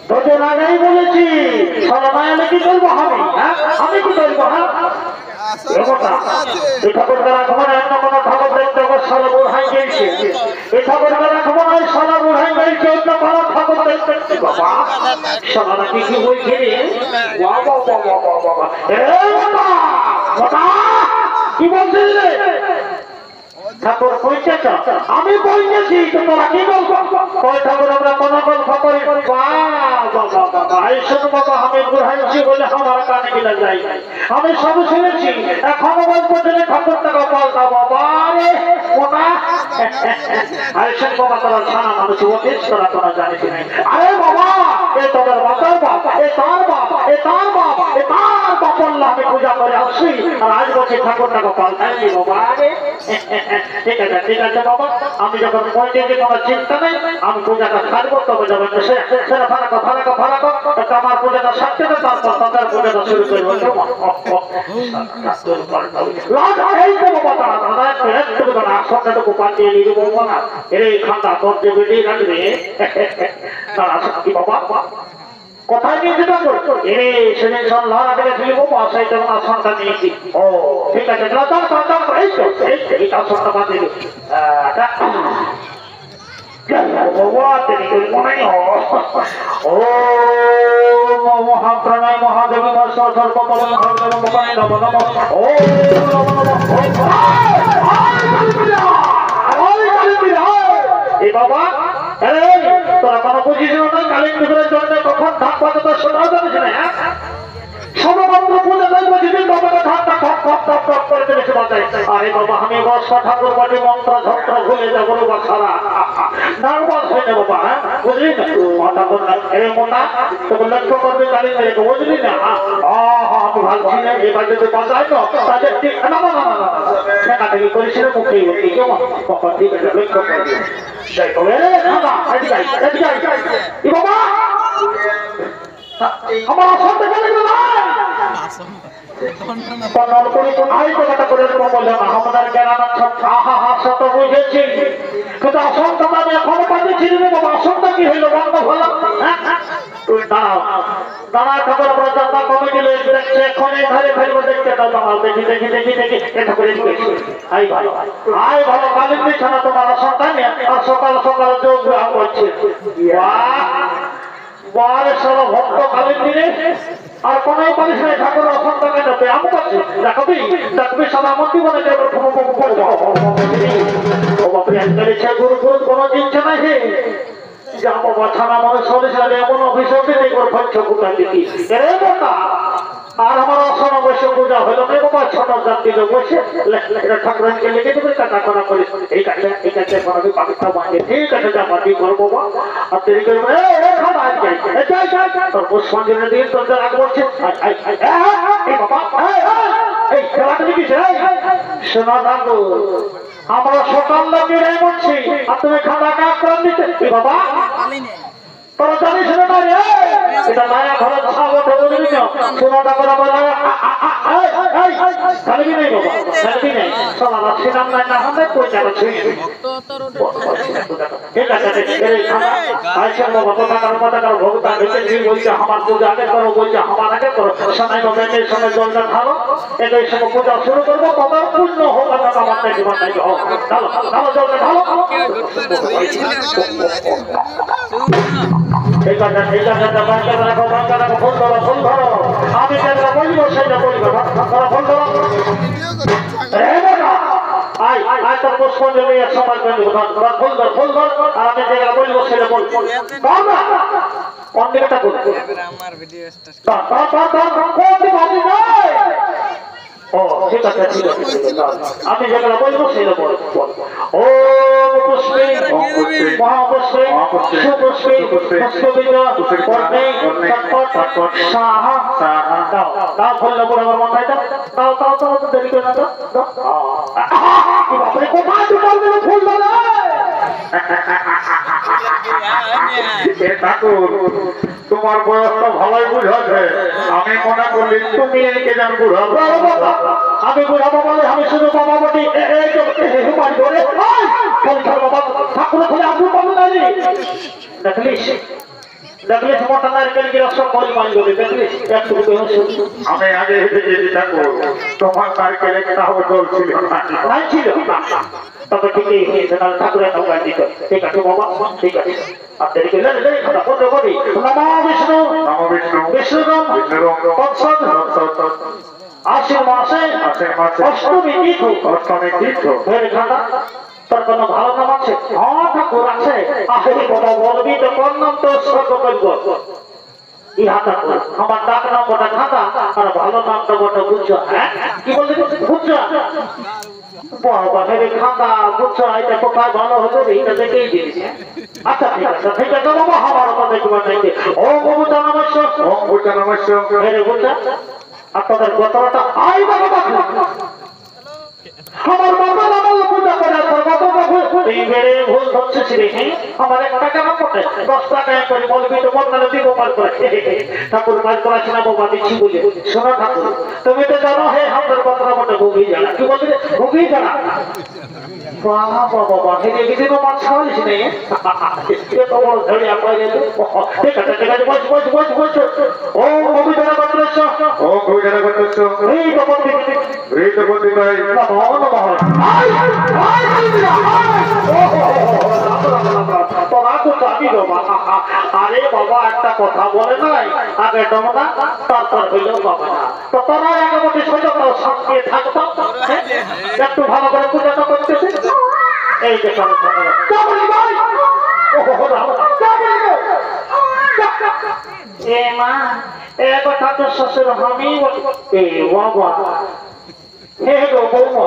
তোদের আগেই বলেছি সরমায় আমি কি করবো আমি কি করবো এই ঠাকুরকে রাখবো না অন্য কোনো ঠাকুর দেখতে সারা বুড়াই গেছে এই ঠাকুরকে রাখবো না সারা বুড়াই গেছে অন্য কোনো ঠাকুর দেখতে বাবা সারা কি বলছে রে বাবা বাবা বাবা বাবা কি বলছিস রে ঠাকুর কইতেছ আমি কইতেছি তোমরা কি বলবো কই ঠাকুর আমরা কোন গল্প করি বাবা আমি বুঝাইছি বলে আমার কানে গিলা যাই আমি সব শুনেছি এখনো বলবো যে ঠাকুরটাকে পাল্টা বাবা রে ওনা আইসন বাবা তোরা ছানা মানুষ ওটিস তোরা জানিস নাই আরে বাবা এ তোদের মাতার বাপ এ তার বাপ এ তার বাপ এ তার বাপ বললে আমি পূজা করে আসছি আর আজ বলছি ঠাকুরটাকে পাল্টাইনি বাবা রে ঠিক আছে বাবা আমি যখন মনে যে কোনো চিন্তা নেই আমি পূজাটা ছাড়বো তবে যাবেন সেটা ফারাক আমার পূজাটা সারতে হবে তারপর তাদের পূজাটা শুরু করবো সন্ধ্যাটুকু পাঠিয়ে নিয়ে দেবো না এর খান্ডা তোর যে বেরিয়ে রাখবে তারা কি বাবা কোথায় নিয়েছিল এরে সেদিন সন্ধ্যা আগে ফেলবো বাসায় তেমন আসনটা নিয়েছি ও ঠিক আছে এই আসনটা বাদ দিবি মহাপ্রণয় মহাদেব বাবা তোরা কোনো বুঝিস না কালী পুজোর জন্য কখন ধাপ বাজাতে শোনাও জানিস না সমবন্ধ পুজো দেখবো যেদিন বাবাকে ধাপটা ঠপ ঠপ ঠপ ঠপ করে চলেছে বাজায় আরে বাবা আমি বর্ষা ঠাকুর বাড়ি মন্ত্র ঝন্ত্র ভুলে যাবো বা সারা নার্ভাস হয়ে যাবো বা বুঝলি না মাথা বললাম এ মোটা তোকে লক্ষ্য করবে কালী মেয়েকে বুঝলি না আমি ভাবছি না এবার যদি বাজায় তো তাদের ঠিক না না না না সেটা থেকে করেছিল মুখেই বলছি কেমন কখন ঠিক আছে লক্ষ্য করবে আমার সন্ধ্যে গেলে আমাদের জ্ঞান শত বুঝেছি কিন্তু আসন্ত আমি এখনো পাচ্ছি বাবা আসন্ত কি হইলো বন্ধ হলো তুই দাঁড়াও দাঁড়া খবর প্রচারটা কমে গেলে দেখছে এখনই ধরে ফেলবো দেখতে দাও দাঁড়াও দেখি দেখি দেখি দেখি এটা করে দিয়েছি আই ভালো আয় ভালো কালির বিছানা তোমার সন্তান আর সকাল সকাল যোগ ব্যায়াম করছে বারে সব ভক্তকালীন দিনে আর কোনো পারিস নাই ঠাকুর অসন্তানের নেবে আমি করছি দেখবি সব আমার জীবনে ও বাপরে আজকাল গুরু গুরু কোনো চিন্তা নাই হে যা বাবা ছানা মনে সরিষালে এমন অভিযোগ দিতে করছ কোথা দিকি রে বাবা আর আমার অসমাবেশ পূজা হলো না বাবা ছোট জাতি লোক বসে ঠাকুরকে লিখে দেবে টাকা করা করে এই কাছে করাবি পাকিস্তা বাঁধে ঠিক আছে যা মাটি করবো বাবা আর দেরি করবো তোর পুষ্পাঞ্জলি দিয়ে তোর রাগ বলছে এই খেলাটা দেখিস শোনা থাকো আমরা সকাল লাগে রে বলছি আর তুমি খাতা কাজ করে দিতে বাবা তোরা জানিস না রে এটা মায়া ঘরে খাবো ঠেলে দিবি না শোনাটা করে বলা খালি নেই বাবা খালি নেই শোনা রাখছি নাম নাই না হবে কই যাবে ঠিক আছে এই খানা আইসা বাবা তো টাকার মতো টাকার ভোগতা হইতে দিন বলছে আমার পূজা আগে করো বলছে আমার আগে করো শোনাই বাবা এই সময় জলটা ঢালো এই সময় পূজা শুরু করবো তবে পূর্ণ হোক না আমার নাই জীবন নাই হোক ঢালো ঢালো জলটা ঢালো ঠিক আছে বাঁকা রাখো ফুল ধরো আমি যেটা বলবো সেটা বলবো ফুল ধরো আয় তোর পুষ্পাঞ্জলি সবার জন্য ফুল ধর আর আমি যেটা বলবো সেটা বলবো কোন দিকে ও ঠিক আছে আমি যেটা বলবো সেটা বলবো ও পুষ্পে মহাপুষ্পে সুপুষ্পে পুষ্পবিদ্যা কর্ণে তৎপট সাহা দাও ফললে পরে আমার মাথায় দাও দেরি করে না বাপরে কোথায় দুটো ফুল দাও ঠাকুর তোমার বয়সটা ভালোই বুঝাচ্ছে আমি মনে করলি তুমি একে যান বুঝাবো আমি বুঝাবো বলে আমি শুধু বাবা বলি ঠাকুর খুলে আপনি বলুন দেখলিস দেখলিস মোটা নারকেল গিয়ে সব ফল মানি বলে দেখলিস একটু আমি আগে হেঁটে গেছি ঠাকুর তোমার নারকেল তাও জল ছিল নাই ছিল তবে ঠিকই হয়েছে না ঠাকুরের নৌকা দিত ঠিক আছে বাবা ঠিক আছে আপনার বিষ্ণু বিষ্ণুরম আশ্বিন মাসে অষ্টমী তীর্থ তোর কোনো ভালো নাম আছে হ্যাঁ ঠাকুর আছে আসলে কথা বলবি তো কোন নাম তো স্বর্গ করব ইহাটা আমার ডাক নাম বটা খাতা আর ভালো নামটা বটা বুঝছো হ্যাঁ কি বললি বুঝছো বাবা হেরে খাতা বুঝছো এটা কোথায় ভালো হতো এইটা দেখেই দিয়েছে আচ্ছা ঠিক আছে বাবা আমার কথা দেখবা চাইতে ও কবুতা নমস্য হেরে বুঝছা আপনাদের গোত্রটা আই বাবা আমার বাবা আমার পূজা করে এই বেড়ে ভুল হচ্ছে রে আমার একটা টাকা পড়ে 10 টাকা করে বলবি তো বদলে দিব পার করে ঠাকুর কাজ করাছি না বাবা দিচ্ছি বলে শোনো ঠাকুর তুমি তো জানো হে আমাদের কথা মতো ভুগি জানা কি বলবে ভুগি জানা বাবা বাবা হে দেখি তো মাছ খাওয়ালিস নে এত বড় ধরে আমরা গেল ঠিক আছে বস ও কবিতা করতেছ এই তো বলতে ভাই আরে বাবা একটা কথা বলে নাই আগে ডমনা তারপর হইল বাবা তো তোরা আগে সঙ্গে থাকতো একটু ভালো করে পূজাটা করতেছে এই যে মা এ কথা তো শ্বশুর আমি এ বাবা হে গো বৌমা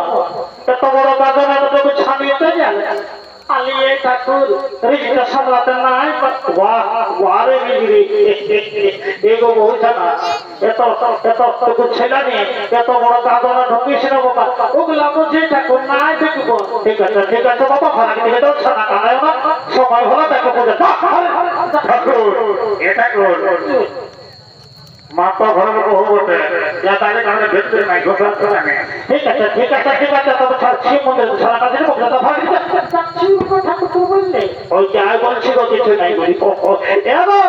এত বড় বাগানে তোকে ছাড়িয়ে তো জানে আলিয়ে ঠাকুর রিজটা সামলাতে নাই ওয়ারে বিগড়ি এগো বহু জানা এত তোকে ছেলে নিয়ে এত বড় বাগানে ঢুকিস না বাবা ওগুলা বুঝে ঠাকুর নাই দেখবো ঠিক আছে বাবা ভাড়া দিকে তো ছানা কানায় না সময় হলো দেখো বুঝে ঠাকুর এটা কর মাপা ঘরের বহু বটে যা তাহলে কারণে ভেতরে নাই ঘোষণা করে না ঠিক আছে তবে ছাড়ছি মধ্যে ছাড়া কাছে বলতে ভাগ ঠাকুর তো বললে ওই যে আয় বলছিল কিছু নাই বলি এগো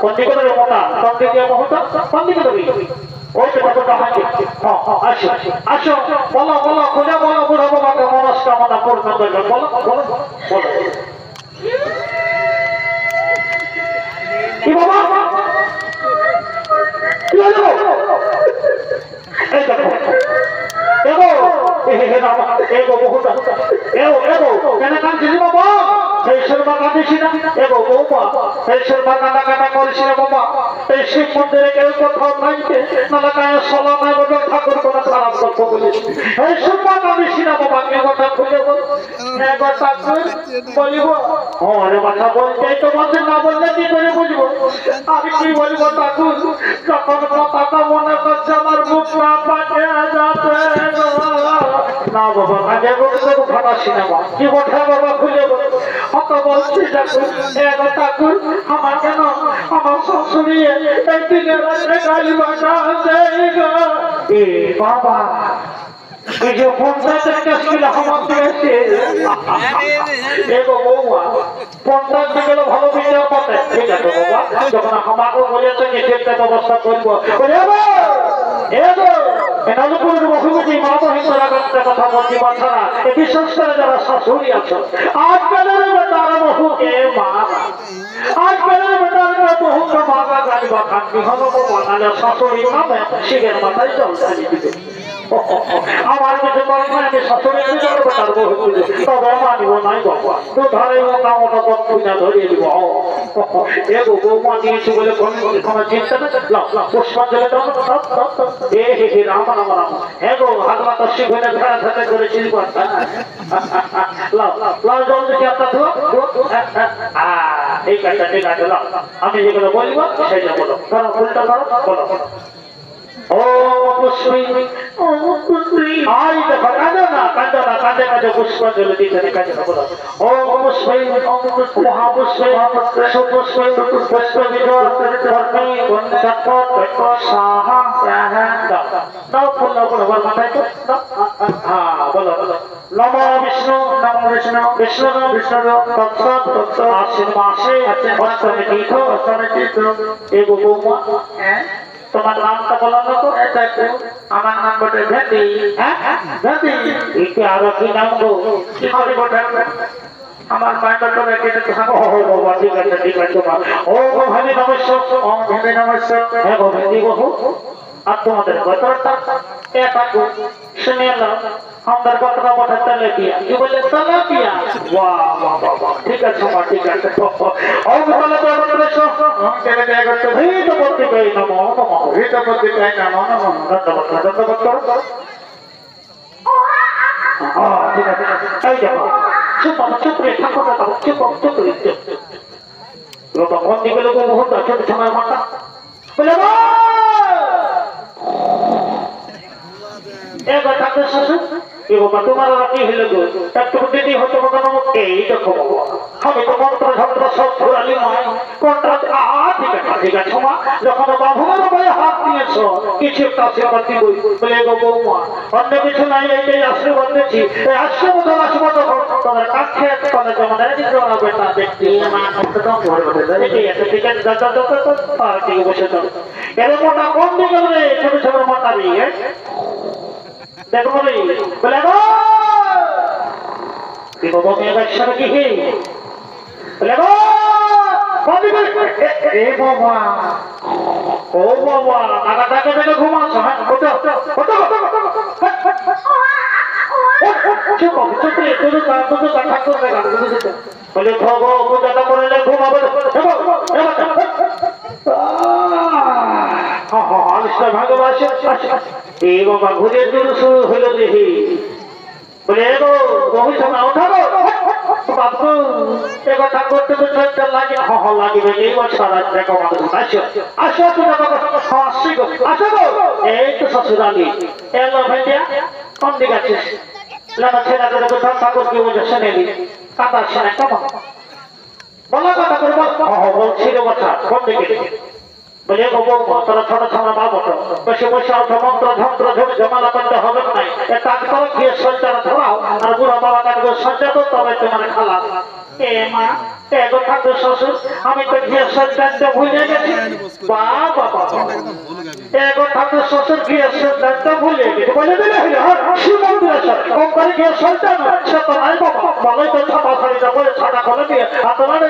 কোন দিকে দেবে মোটা কোন দিকে মহতা কোন দিকে দেবে ওই তো ঠাকুরটা হাঁটি আসো বলো খোঁজা বলো বুড়ো বাবাকে মনস্কামনা পূর্ণ করবে বলো কি বাবা কি হলো এই দেখো এগো হে রাম এগো বহুটা এগো কেন কাঁদছিস বাবা এই শর্মা কাঁদিস না এগো বৌমা এই শর্মা কান্না করিস না বাবা এই শিব মন্দিরে কেউ কোথাও নাইতে নানা গায়ে সলা না বলে ঠাকুর কোনো খারাপ কথা বলিস এই শর্মা কাঁদিস না বাবা কে কথা খুলে বল একবার ঠাকুর বলিব আরে বাছা বলতেই তো বলছে না বললে কি করে বুঝবো আমি কি বলবো ঠাকুর যখন কথাটা মনে করছে আমার মুখ না পাকে যাবে না বাবা কাজে বলতে কথা সিনেমা কি কথা বাবা খুলে বল অত বলছি ঠাকুর এগো ঠাকুর আমার কেন আমার শাশুড়ি একদিনে রাত্রে গাড়ি বাঁকা দেয় গো এ বাবা এই যে পঞ্চায়েতের কাছ থেকে আমার পেয়েছে এগো বৌমা পঞ্চায়েত গেলে ভালো বিচার করতে ঠিক আছে বাবা যখন আমাকে বলেছে যে সেটা ব্যবস্থা করবো নাজপুরের বহুমুখী মা মহিন্দ্রা কথা বলছি বাচ্চারা বিশেষ করে যারা শাশুড়ি আছে আজকালের বেটার বহুকে মা আজকালের বেটার বহুকে মাগা গাড়ি বা খান্তি হলো বানালে শাশুড়ি নামে শিখের মাথায় জল চালিয়ে দিবে আমার কিছু করেন আমি শাশুড়ি বেটার বহু তবে মানিব নাই বাবা তো ধরে ওটা ওটা পূজা ধরিয়ে দিব এগো বৌমা দিয়েছি বলে কোনো চিন্তা না পুষ্পাঞ্জলি দাও এ হে হে রাম রাম রাম এগো হাত মাথা শিখনে ঘাড়া ঘাড়া করে চিনি করতা লাও লাও জল দেখি আপনার এই কাজটা ঠিক আছে লাও আমি যেগুলো বলবো সেটা বলো করো উল্টা করো বলো ও পুষ্পী আই দেখো কাঁদো না কাঁদে পুষ্পাঞ্জলি দিতে কাজে বলো ও পুষ্পী মহাপুষ্পী সুপুষ্পী পুষ্প বিজয় ধর্মী গন্ধ সাহা দাও ফুল দাও মাথায় তো হ্যাঁ বলো নমো বিষ্ণু বিষ্ণু তৎসৎ আশ্বিন মাসে অষ্টমী তীর্থ এগো বৌমা তোমার নামটা বলো না তো আমার নাম বটে ভেদি ভেদি একে আরো কি নাম গো কি করে বটে আমার মায়ের তো রেখে তো ও বাবা ঠিক আছে ও ভেদি নমস্কার ও ভেদি নমস্কার হ্যাঁ গো ভেদি বহু আর তোমাদের কথাটা এটা শুনে নাও আমাদের কথাটা কথা চলে দিয়া কি বলে চলে দিয়া বাহ বাহ বাহ ঠিক আছে মা ঠিক আছে ও বলে তো বলে সব কেন দেয়া করতে ভিত করতে কই নমো নমো ভিত করতে কই নমো নমো ধন্যবাদ করো ঠিক আছে এই দেখো চুপ রে ঠাকুর দাও চুপ রে বাবা কোন দিকে লোক বহুত ছোট সময় মাথা বলে এগো ঠাকুর শ্বশুর এগো তোমার কি হলো গো একটু দিদি হতো কোনো এই দেখো আমি তো মন্ত্র ধন্ত্র সব ঘুরালি মাই কোনটা ঠিক আছে মা যখন বাবুর বলে হাত দিয়েছ কিছু একটা আশীর্বাদ দিব বলে গো বৌমা অন্য কিছু নাই এইটাই আশীর্বাদ দিচ্ছি এই আশীর্বাদ আসবো তখন তোমার কাছে তোমার যেমন জোড়া বেটা দেখতে ঠিক আছে আর ঠিক বসে তো এরকম মোটা কোন দিকে রে ছোট ছোট মোটা দিয়ে দেখো বলে বলে গো কি বাবা মেয়ে ব্যবসা কি হে বলে গো এ বাবা ও বাবা টাকা থেকে ঘুমাচ্ছ হ্যাঁ বলে ভগো পূজাটা করলে ঘুমাবো ভাগবাসে এই বাবা ঘুরে দূর শুরু হলো দেখি বলে এগো বহু সময় ওঠাবো বাবু এ কথা করতে তো চলতে লাগে লাগিবে এই বছর দেখো আসো আসো আসছি গো আসো গো এই তো শ্বশুরালি এলো ভাইয়া কোন দিকে আছিস লাগা ছেড়া করে কোথাও ঠাকুর কি বলছে শুনে নি কাতা শুনে কেমন বলা কথা করবো বলছি রে কথা কোন দিকে বলে গো বৌমা তোরা ছোট ছোট বাবু বসে বসে মন্ত্র ধন্ত্র ধরে জমানা করতে হবে না এক কাজ করো গিয়ে সজ্জাটা ধরাও আর বুড়া বাবা কাটবে সজ্জা তো তবে তোমার খালা এ মা এগো ঠাকুর শ্বশুর আমি তো গিয়ে সজ্জাটা ভুলে গেছি বাবা এখন ঠাকুর শ্বশুর গিয়ে সিদ্ধান্ত ভুলে গেছে বলে দিলে হইলে শ্রীমন্দিরের কোম্পানি গিয়ে সন্তান সে তো নাই বাবা বলাই তো ছাপা শাড়িটা পরে ছাটা খোলে দিয়ে হাতে মানে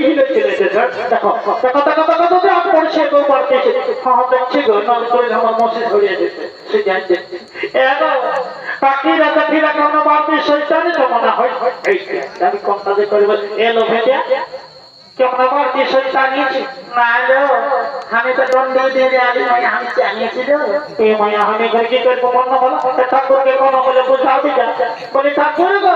হিলে চলে এসেছে দেখো দেখো দেখো দেখো যদি আমি পড়ছে কেউ বাড়তে হ্যাঁ দেখছি গো নাম করে আমার মসে ছড়িয়ে দিচ্ছে সে জানছে এখন পাখিরা দেখিরা কেন বাড়তে শৈতানি তো মনে হয় এই আমি কম কাজে করবে এলো ভেজে কেমন আমার কি শৈতানি না এলো আমি তো দণ্ড দিয়ে আলি আমি জানিয়েছি এই মায়া আমি ঘরে কি করবো মনে বলো ঠাকুরকে কোনো বলে বুঝাবি যা বলি ঠাকুর গো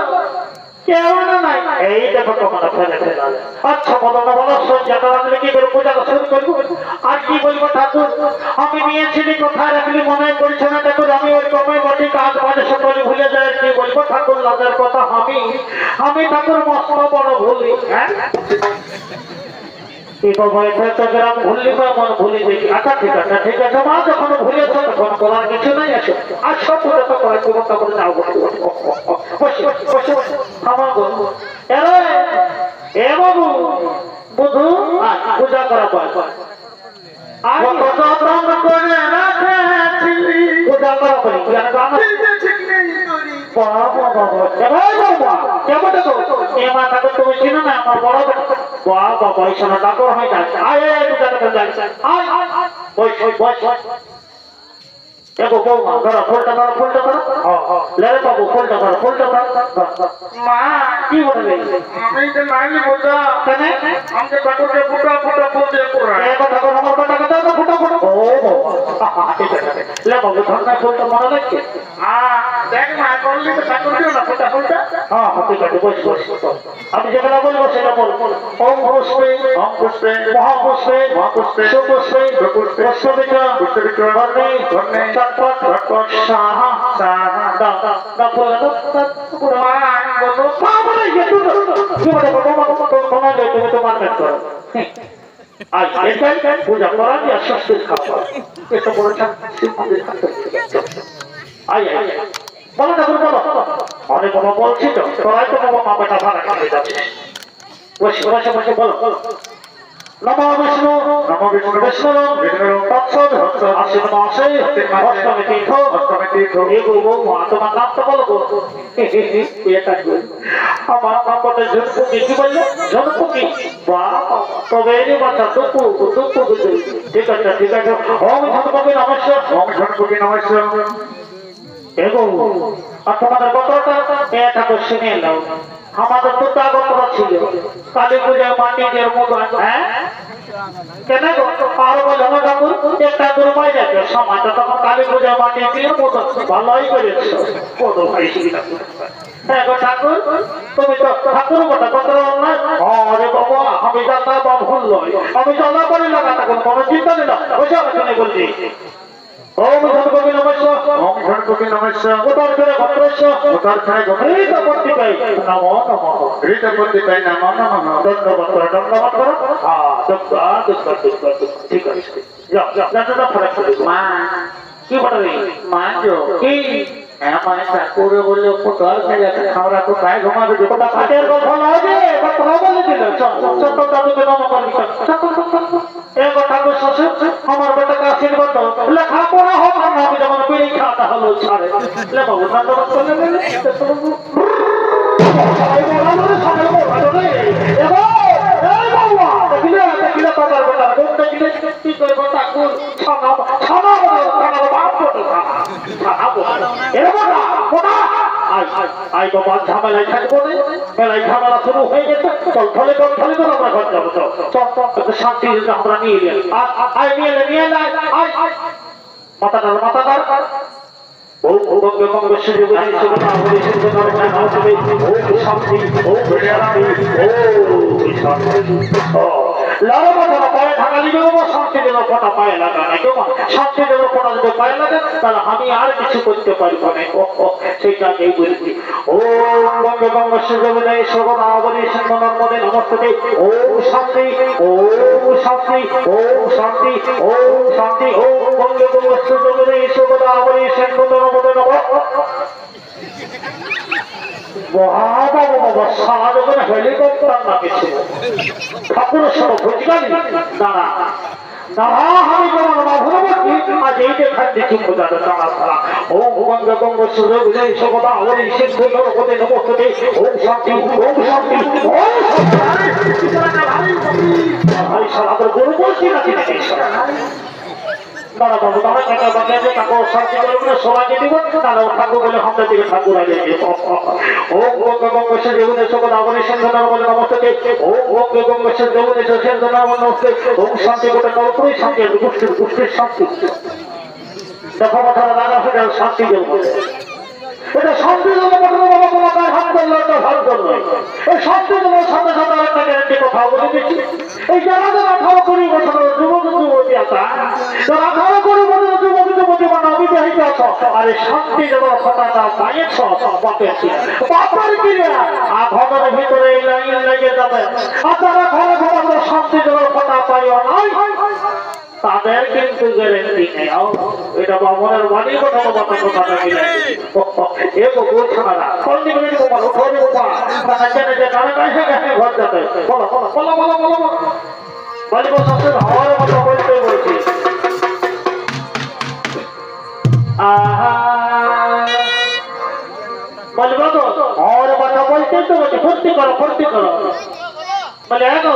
কেউ না নাই এই দেখো তোমার ফেলে ফেলে আচ্ছা বলো না বলো সজ্জা করালে কি করে পূজা শুরু করবো আর কি বলবো ঠাকুর আমি নিয়েছিলি কোথায় রাখলি মনে পড়ছে না ঠাকুর আমি ওই কমে বটি কাজ বাজে সকলে ভুলে যায় কি বলবো ঠাকুর লাজের কথা আমি ঠাকুর মস্ত বড় ভুলি হ্যাঁ গ্রাম ভুললি মন ভুলে দেখি আচ্ছা ঠিক আছে মা যখন ভুলেছ তখন করার কিছু নাই আছে আর সব পুজো তো করার ব্যবস্থা করে যাও আমার এ বাবু বুধু পূজা করা পায় পূজা করা পারি তুমি চিনো না আমার বড় বাবা বয়সনা ডাকর হয়ে যাচ্ছে দেখো বৌমা ধরো ফুলটা ধরো লেরে বাবু ফুলটা ধরো মা কি বলবে আমি তো নাইলি বোঝা কেন আমাকে ঠাকুরকে ফুটা ফুটা ফুল দিয়ে পড়া ঠাকুর আমার কথা কথা ফুটা ফুটা ও ঠিক আছে লে বাবু ধরনা ফুলটা মনে রাখছে দেখ মা করলি তো ঠাকুরকেও না ফুটা ফুলটা হ্যাঁ ঠিক আছে বস আমি যেটা বলবো সেটা বল ওম পুষ্পে মহাপুষ্পে সুপুষ্পে পুষ্পবিক্র বর্ণে চটপট সাহা পূজা করা দিয়ে স্বস্তির খাওয়া এটা বলেছেন বলো ঠাকুর বলো অনেক বাবা বলছি তো তোরাই তো বাবা মা বেটা ভাড়া খাবে যাচ্ছে বসে বলো নমো বিষ্ণু বিষ্ণু তৎসৎ আশ্বিন মাসে অষ্টমী তীর্থ তোমার নাম তো বলো আমার নাম বলে ঝনপুকি কি বললে ঝনপুকি তবে বাচ্চা টুকু ঠিক আছে ওম ঝনপুকি নমস্কার আর তোমাদের গোত্রটা ঠাকুর শুনে এলাম আমাদের দুটা গোত্র ছিল কালী পূজা মাটি দিয়ে মতো হ্যাঁ কেন আর বললাম ঠাকুর একটা দুর্বাই যাচ্ছে সমাজটা তখন কালী পূজা মাটি দিয়ে মতো ভালোই করেছ কত ভাই ঠাকুর তুমি তো ঠাকুর বটা গোত্র নয় আরে বাবা আমি জানতা বা ভুল নয় আমি জানা করে লাগা তখন কোনো চিন্তা নেই না বুঝা বলছি ওম ঝনপুকি নমস্কার উত্তর করে নমো নমঃ দণ্ডবত করো ঠিক আছে মা কি বলবে মা কি আমার ঠাকুরে বললে কোথায় খেলে খাওয়া তো গায়ে ঘুমাবে কোথা কাটের কথা লাগে কথা বলে দিল ছোট দাদুকে নমো করবি ঠাকুর শ্বশুর আমার বেটাকে আশীর্বাদ দাও লেখাপড়া হোক না আমি যেমন বেড়ে খাওয়াটা হলো ছাড়ে বাবু ধন্যবাদ করলে ঝামেলায় থাকবো মেলায় ঝামেলা শুরু হয়ে গেছে চল ফলে আমরা ঘর যাবো শান্তি আমরা নিয়ে নিয়ে মাথা আমি আর কিছু করতে পারবো না সেইটাকেই বলছি ও বঙ্গে বঙ্গ সুযোগে সর্বনাবলী সিংহনর্মদে নমস্তে ও শান্তি ও শান্তি ও শান্তি ও শান্তি ও বঙ্গে বঙ্গ সুযোগে সর্বনাবলী সিংহনর্মদে নম হেলিকপ্টার না কিছু ঠাকুরের সব বুঝগালি দাঁড়া দাঁড়া আমি বলবো খাদ্য চুপ যাবে তারা তারা ও গঙ্গ গঙ্গ সুরে বিজয় সবদা হরি সিদ্ধ নরপদে নমস্তে ওম শান্তি ওম শান্তি ওম শান্তি ভাই সারাদের গরু বলছি নাকি দাদা বাবু দাদা কাকা বানিয়ে তাকে শান্তি করবে সবাইকে দিব তাহলে ঠাকুর বলে হামলা দিকে ঠাকুর আগে ও গঙ্গ গঙ্গ সে দেবদেশ সবদা হরি সিদ্ধ নরপদে নমস্তে ও গঙ্গ গঙ্গ সে দেবদেশ সিদ্ধ নরপদে নমস্তে ওম শান্তি গোটা নরপুরি শান্তি পুষ্টির শান্তি দেখো কথা দাদা সেটা শান্তি দেব এটা শান্তি দেব বাবা তোমার হাত করলো এটা ভালো করলো এই শান্তি দেওয়ার সাথে সাথে একটা গ্যারান্টি কথা বলে দিচ্ছি এই যারা যারা 18 কোটি বছর যুবক যুবতী আছে যারা 18 কোটি বছর যুবক যুবতী মানে অবিবাহিত আছো আর এই শান্তি দেওয়ার কথাটা পাইয়েছ বাপের কিনে আর ঘরের ভিতরে এই লাইন লেগে যাবে আর যারা ঘরে ঘরে শান্তি দেওয়ার কথা পাইও নাই তাদের কিন্তু গ্যারেন্টি নেই এটা বামনের বাড়ির কথা কথাটা মিলে এ বলছে না কলনি বলে দিব বলো ঘরে বাবা তারা জানে যে কানে কাছে কাছে ঘর যাবে বলো বলো বলো বলো বলো বলি বসে হওয়ার কথা বলতে বলছি আহা বলবো তো হওয়ার কথা বলতে তো বলছি ফুর্তি করো বলে এগো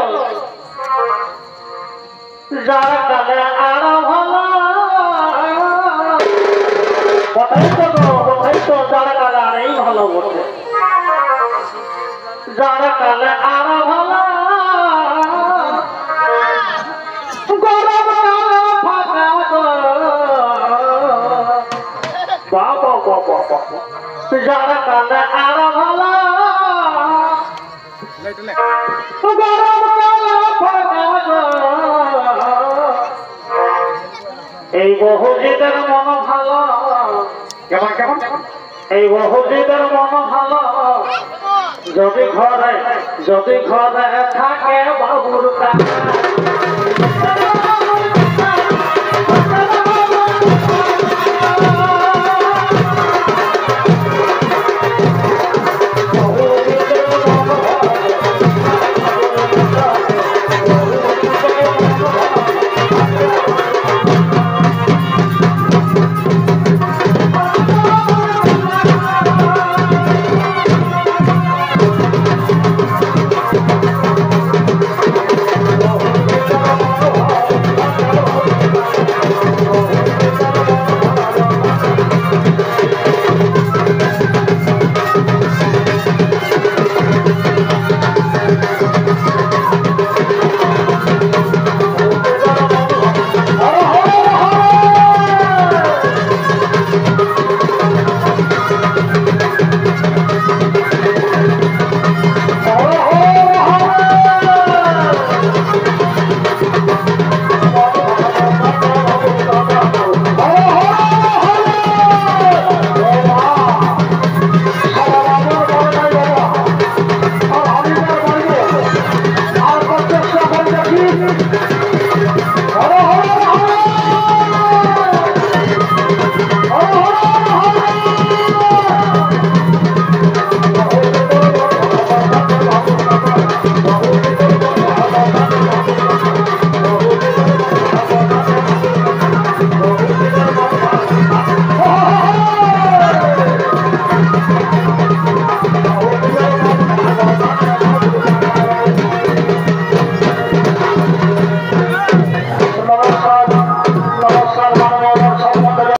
যারা কালে আরো ভালো কোথায় তো যারা কালে আর এই ভালো বলছে যারা কালে আরো ভালো গরম কালে ফাঁকা বাবা বাবা যারা কালে আরো ভালো গরম কালে ফাঁকা এই বহুজিদের মন ভালো কেমন কেমন এই বহুজিদের মন ভালো যদি ঘরে থাকে বাবুর